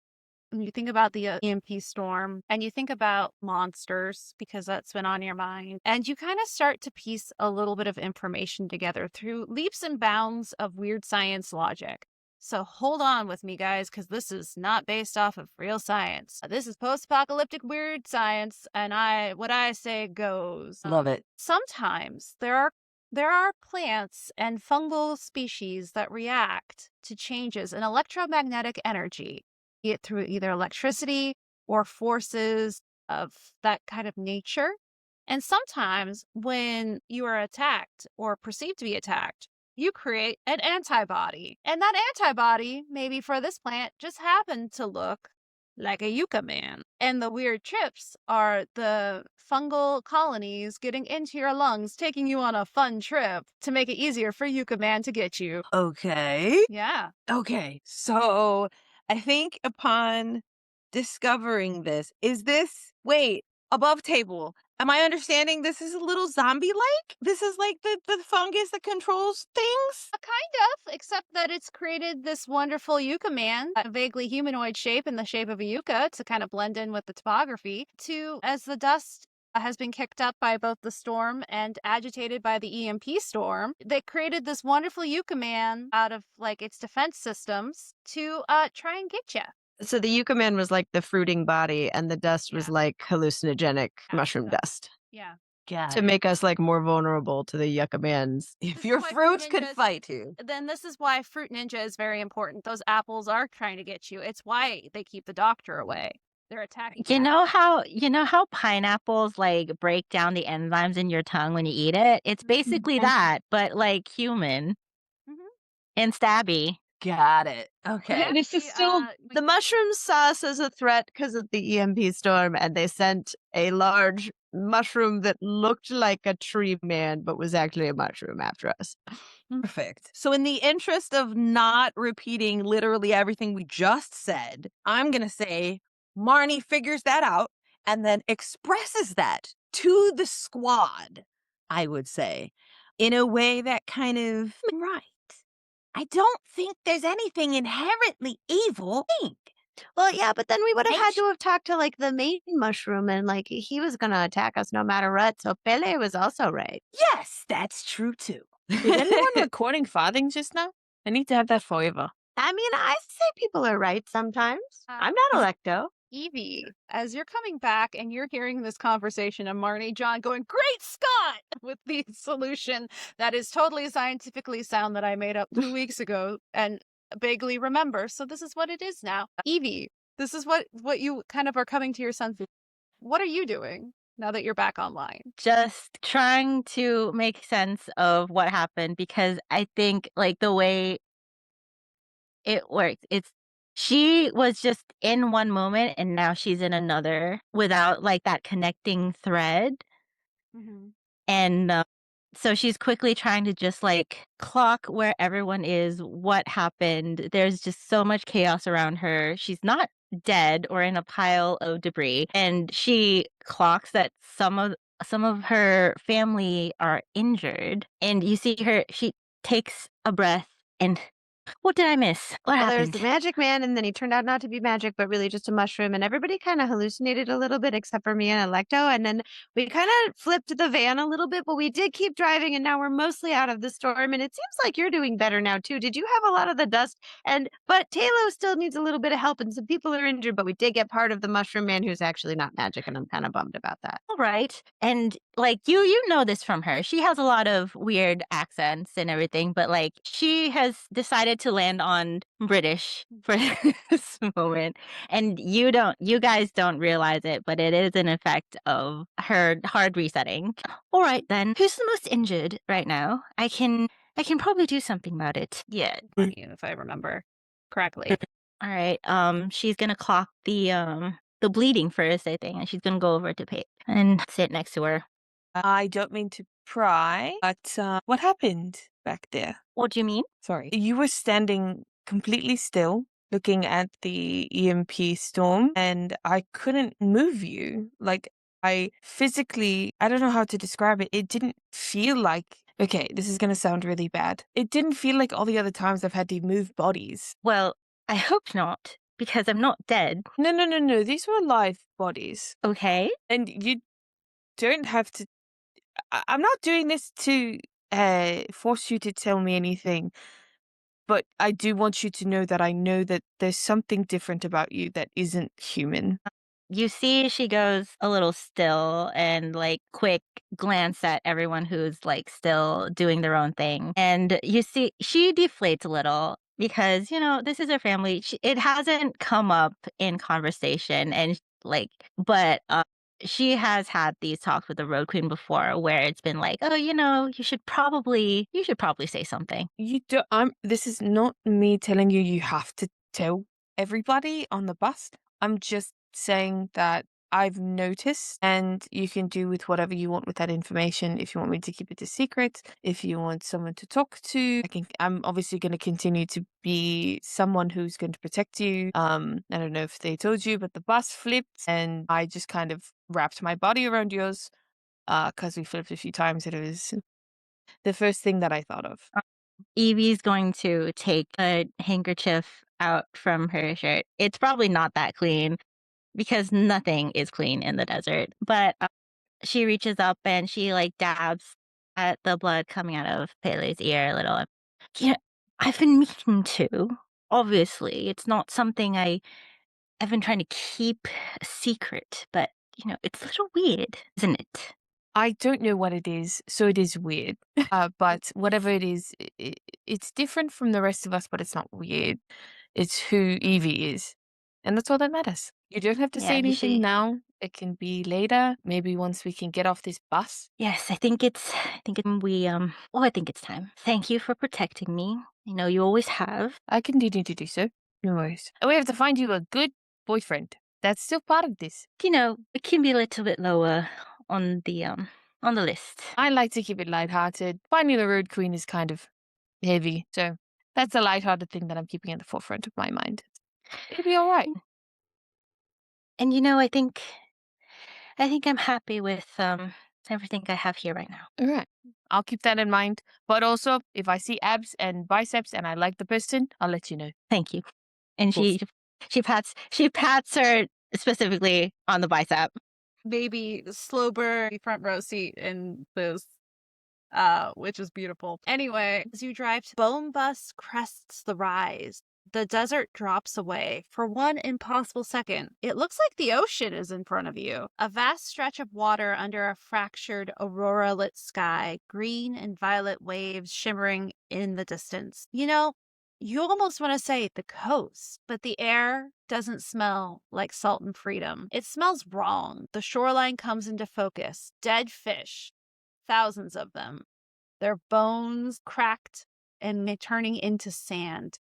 And you think about the EMP storm and you think about monsters because that's been on your mind. And you kind of start to piece a little bit of information together through leaps and bounds of weird science logic. So hold on with me, guys, because this is not based off of real science. This is post-apocalyptic weird science, and what I say goes. Love it. Sometimes there are plants and fungal species that react to changes in electromagnetic energy, be it through either electricity or forces of that kind of nature. And sometimes when you are attacked or perceived to be attacked, you create an antibody. And that antibody, maybe for this plant, just happened to look like a yucca man. And the weird trips are the fungal colonies getting into your lungs, taking you on a fun trip to make it easier for yucca man to get you. Okay. Yeah. Okay. So I think upon discovering this, wait, above table. Am I understanding this is a little zombie-like? This is like the fungus that controls things? Kind of, except that it's created this wonderful yucca man, a vaguely humanoid shape in the shape of a yucca to kind of blend in with the topography, as the dust has been kicked up by both the storm and agitated by the EMP storm. They created this wonderful yucca man out of like its defense systems to try and get you. So the yucca man was like the fruiting body, and the dust was Yeah. like hallucinogenic Yeah, mushroom so- dust Yeah. Got to it. make us like more vulnerable to the yucca man's. If your why fruits fruit could ninjas- fight you. Then this is why Fruit Ninja is very important. Those apples are trying to get you. It's why they keep the doctor away. They're attacking. You know how pineapples like break down the enzymes in your tongue when you eat it? It's basically that, but like human Mhm. and stabby. Got it. Okay. Yeah, this is still The mushrooms saw us as a threat because of the EMP storm, and they sent a large mushroom that looked like a tree man, but was actually a mushroom after us. Perfect. So in the interest of not repeating literally everything we just said, I'm going to say Marnie figures that out and then expresses that to the squad, I would say, in a way that kind of, right. I don't think there's anything inherently evil. Well, yeah, but then we would have had Right? to have talked to like the main mushroom and like he was gonna attack us no matter what. So Pele was also right. Yes, that's true too. Was anyone recording Farthing just now? I need to have that forever. I mean, I say people are right sometimes. I'm not Alecto. Evie, as you're coming back and you're hearing this conversation of Marnie John going, "Great Scott!" with the solution that is totally scientifically sound that I made up 2 weeks ago and vaguely remember. So this is what it is now. Evie, this is what you kind of are coming to your senses. What are you doing now that you're back online? Just trying to make sense of what happened because I think like the way it works, she was just in one moment and now she's in another without like that connecting thread. And so she's quickly trying to just like clock where everyone is, what happened. There's just so much chaos around her. She's not dead or in a pile of debris. And she clocks that some of her family are injured. And you see her, she takes a breath and what did I miss? What Well, there's happened? the magic man, and then he turned out not to be magic, but really just a mushroom. And everybody kind of hallucinated a little bit, except for me and Alecto. And then we kind of flipped the van a little bit, but we did keep driving, and now we're mostly out of the storm. And it seems like you're doing better now too. Did you have a lot of the dust? And but Talo still needs a little bit of help, and some people are injured. But we did get part of the mushroom man, who's actually not magic, and I'm kind of bummed about that. All right. And like you know this from her. She has a lot of weird accents and everything, but like she has decided to land on British for this moment. And you guys don't realize it, but it is an effect of her hard resetting. All right then. Who's the most injured right now? I can probably do something about it. Yeah. If I remember correctly. All right. She's gonna clock the bleeding first, I think, and she's gonna go over to Paige and sit next to her. I don't mean to pry, but what happened back there? What do you mean? Sorry. You were standing completely still, looking at the EMP storm, and I couldn't move you. Like, I don't know how to describe it. It didn't feel like, okay, this is going to sound really bad. It didn't feel like all the other times I've had to move bodies. Well, I hope not, because I'm not dead. No. These were live bodies. Okay. And you don't have to. I'm not doing this to force you to tell me anything. But I do want you to know that I know that there's something different about you that isn't human. You see, she goes a little still and like quick glance at everyone who's like still doing their own thing. And you see, she deflates a little because, you know, this is her family. It hasn't come up in conversation and like, but she has had these talks with the Road Queen before where it's been like, oh, you know, you should probably say something. You do This is not me telling you you have to tell everybody on the bus. I'm just saying that I've noticed, and you can do with whatever you want with that information. If you want me to keep it a secret, if you want someone to talk to, I'm obviously going to continue to be someone who's going to protect you. I don't know if they told you, but the bus flipped, and I just kind of wrapped my body around yours, because we flipped a few times, and it was the first thing that I thought of. Evie's going to take a handkerchief out from her shirt. It's probably not that clean because nothing is clean in the desert. But she reaches up and she like dabs at the blood coming out of Pele's ear a little. Yeah, I've been meaning to. Obviously, it's not something I've been trying to keep a secret, but you know, it's a little weird, isn't it? I don't know what it is, so it is weird. But whatever it is, it's different from the rest of us, but it's not weird. It's who Evie is. And that's all that matters. You don't have to say Yeah, anything now. It can be later, maybe once we can get off this bus. Yes, I think I think it's time. Thank you for protecting me. I know you always have. I continue to do so. No worries. And we have to find you a good boyfriend. That's still part of this. You know, it can be a little bit lower on the list. I like to keep it lighthearted. Finding the Road Queen is kind of heavy, so that's a lighthearted thing that I'm keeping at the forefront of my mind. It'll be all right. And you know, I think I'm happy with everything I have here right now. All right. I'll keep that in mind. But also, if I see abs and biceps and I like the person, I'll let you know. Thank you. And Cool. she She pats her specifically on the bicep. Baby slow burn front row seat in this, which is beautiful. Anyway, as you drive, Bone Bus crests the rise. The desert drops away for one impossible second. It looks like the ocean is in front of you. A vast stretch of water under a fractured, aurora-lit sky, green and violet waves shimmering in the distance. You know, you almost want to say the coast, but the air doesn't smell like salt and freedom. It smells wrong. The shoreline comes into focus. Dead fish, thousands of them. Their bones cracked and turning into sand.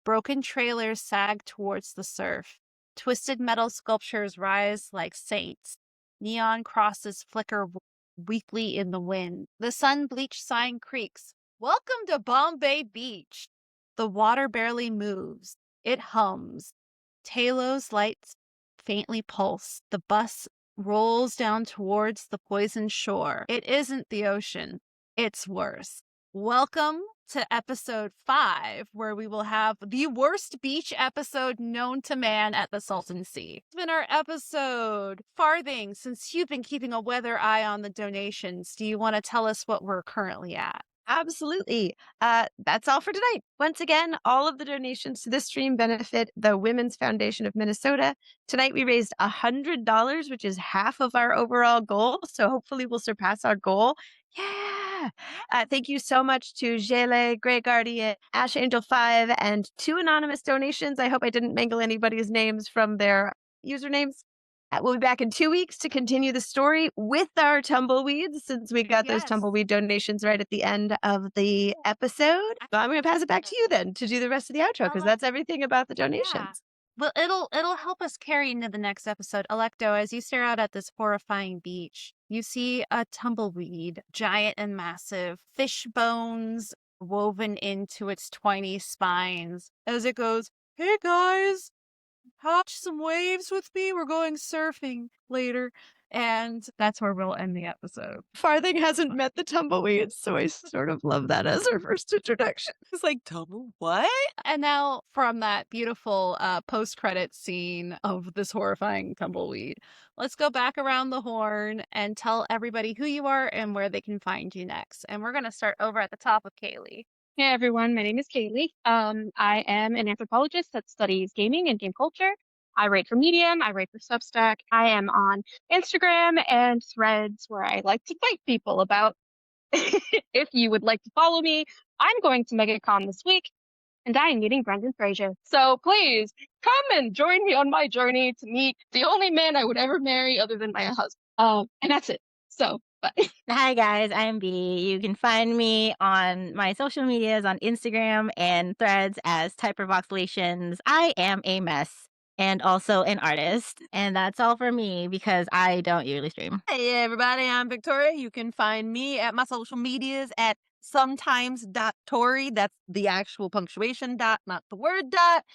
Broken trailers sag towards the surf. Twisted metal sculptures rise like saints. Neon crosses flicker weakly in the wind. The sun-bleached sign creaks. Welcome to Bombay Beach. The water barely moves. It hums. Talos lights faintly pulse. The bus rolls down towards the poisoned shore. It isn't the ocean. It's worse. Welcome to episode 5, where we will have the worst beach episode known to man at the Salton Sea. It's been our episode. Farthing, since you've been keeping a weather eye on the donations, do you want to tell us what we're currently at? Absolutely. That's all for tonight. Once again, all of the donations to this stream benefit the Women's Foundation of Minnesota. Tonight we raised $100, which is half of our overall goal. So hopefully we'll surpass our goal. Yeah. Thank you so much to Jele, Grey Guardian, Ash Angel 5, and 2 anonymous donations. I hope I didn't mangle anybody's names from their usernames. We'll be back in 2 weeks to continue the story with our tumbleweeds, since we got those Yes. tumbleweed donations right at the end of the episode. So I'm going to pass it back to you then to do the rest of the outro, because that's everything about the donations. Well, it'll help us carry into the next episode. Alecto, as you stare out at this horrifying beach, you see a tumbleweed, giant and massive, fish bones woven into its twiny spines, as it goes, "Hey guys, catch some waves with me. We're going surfing later." And that's where we'll end the episode. Farthing hasn't met the tumbleweeds, so I sort of love that as our first introduction. It's like, tumble what? And now from that beautiful post-credit scene of this horrifying tumbleweed, let's go back around the horn and tell everybody who you are and where they can find you next. And we're going to start over at the top with Kaylee. Hey everyone, my name is Kaylee. I am an anthropologist that studies gaming and game culture. I write for Medium, I write for Substack. I am on Instagram and Threads, where I like to fight people about. If you would like to follow me, I'm going to MegaCon this week, and I am meeting Brendan Fraser. So please come and join me on my journey to meet the only man I would ever marry other than my husband. And that's it. So, but Hi guys, I am B. You can find me on my social medias on Instagram and Threads as Typervoxelations. I am a mess and also an artist. And that's all for me because I don't usually stream. Hey everybody, I'm Victoria. You can find me at my social medias at sometimes.tory. That's the actual punctuation dot, not the word dot.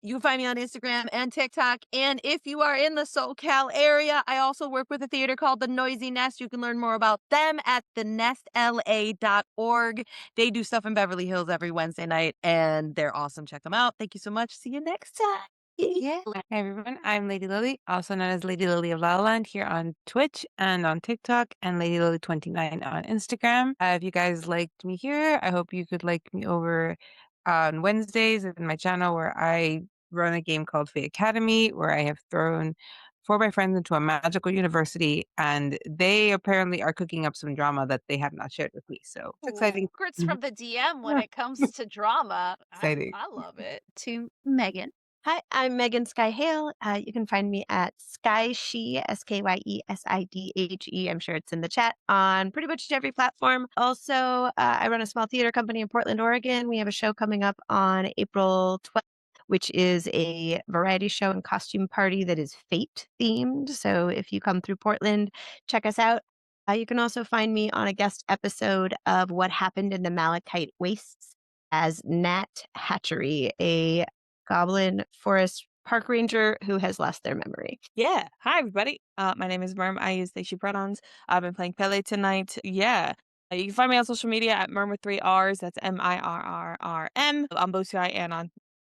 You can find me on Instagram and TikTok. And if you are in the SoCal area, I also work with a theater called The Noisy Nest. You can learn more about them at thenestla.org. They do stuff in Beverly Hills every Wednesday night, and they're awesome. Check them out. Thank you so much. See you next time. Yeah. Hey everyone, I'm Lady Lily, also known as Lady Lily of La La Land, here on Twitch and on TikTok, and Lady Lily 29 on Instagram. If you guys liked me here, I hope you could like me over on Wednesdays in my channel, where I run a game called Fae Academy, where I have thrown 4 of my friends into a magical university, and they apparently are cooking up some drama that they have not shared with me. So it's exciting. Secrets from the DM when it comes to drama. Exciting. I love it. To Megan. Hi, I'm Megan Sky Hale. You can find me at SkyShe, SKYESIDHE. I'm sure it's in the chat on pretty much every platform. Also, I run a small theater company in Portland, Oregon. We have a show coming up on April 12th, which is a variety show and costume party that is fate themed. So if you come through Portland, check us out. You can also find me on a guest episode of What Happened in the Malachite Wastes as Nat Hatchery, a goblin forest park ranger who has lost their memory. Yeah. Hi, everybody. My name is Merm. I use they, she pronouns. I've been playing Pele tonight. Yeah. You can find me on social media at Merm with 3 R's. That's MIRRRM on both and on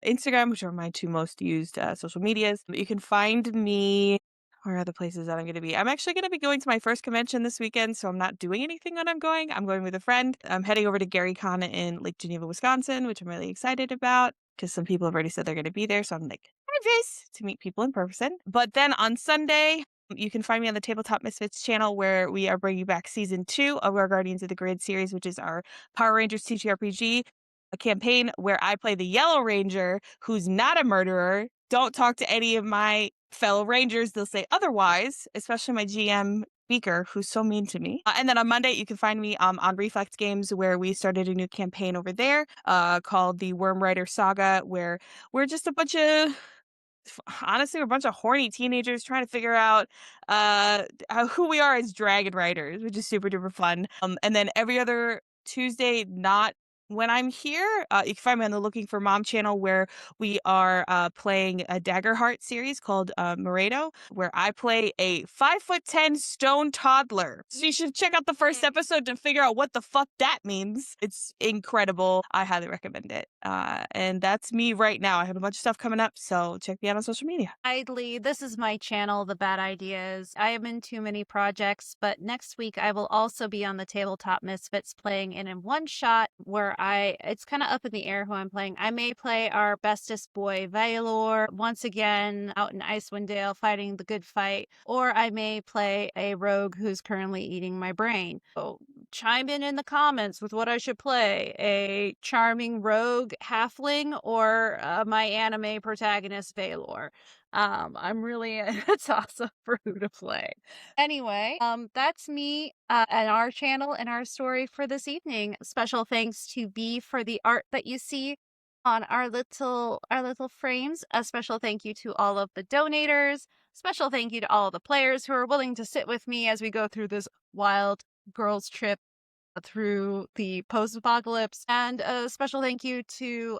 Instagram, which are my two most used social medias. You can find me. Where are the places that I'm going to be? I'm actually going to be going to my first convention this weekend, so I'm not doing anything when I'm going. I'm going with a friend. I'm heading over to GaryCon in Lake Geneva, Wisconsin, which I'm really excited about because some people have already said they're going to be there. So I'm like nervous to meet people in person. But then on Sunday, you can find me on the Tabletop Misfits channel where we are bringing back season 2 of our Guardians of the Grid series, which is our Power Rangers TTRPG, a campaign where I play the Yellow Ranger, who's not a murderer. Don't talk to any of my fellow Rangers. They'll say otherwise, especially my GM, Beaker, who's so mean to me. And then on Monday, you can find me on Reflect Games, where we started a new campaign over there called the Worm Rider Saga, where we're just a bunch of honestly, we're a bunch of horny teenagers trying to figure out who we are as dragon riders, which is super duper fun. And then every other Tuesday, not when I'm here, you can find me on the Looking for Mom channel, where we are playing a Daggerheart series called Moredo, where I play a 5'10" stone toddler. So you should check out the first episode to figure out what the fuck that means. It's incredible. I highly recommend it. And that's me right now. I have a bunch of stuff coming up, so check me out on social media. Idly, this is my channel, The Bad Ideas. I am in too many projects, but next week I will also be on the Tabletop Misfits playing in one shot where it's kind of up in the air who I'm playing. I may play our bestest boy, Valor, once again out in Icewind Dale fighting the good fight, or I may play a rogue who's currently eating my brain. So chime in the comments with what I should play, a charming rogue halfling or my anime protagonist, Valor. I'm really it's awesome for who to play. Anyway, that's me and our channel and our story for this evening. Special thanks to B for the art that you see on our little frames. A special thank you to all of the donators. Special thank you to all the players who are willing to sit with me as we go through this wild girls trip through the post-apocalypse. And a special thank you to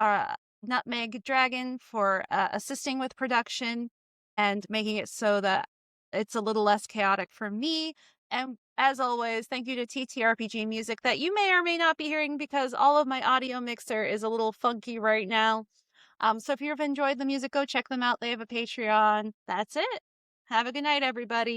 Nutmeg Dragon for assisting with production and making it so that it's a little less chaotic for me. And as always, thank you to TTRPG Music that you may or may not be hearing because all of my audio mixer is a little funky right now. So if you've enjoyed the music, go check them out. They have a Patreon. That's it. Have a good night, everybody.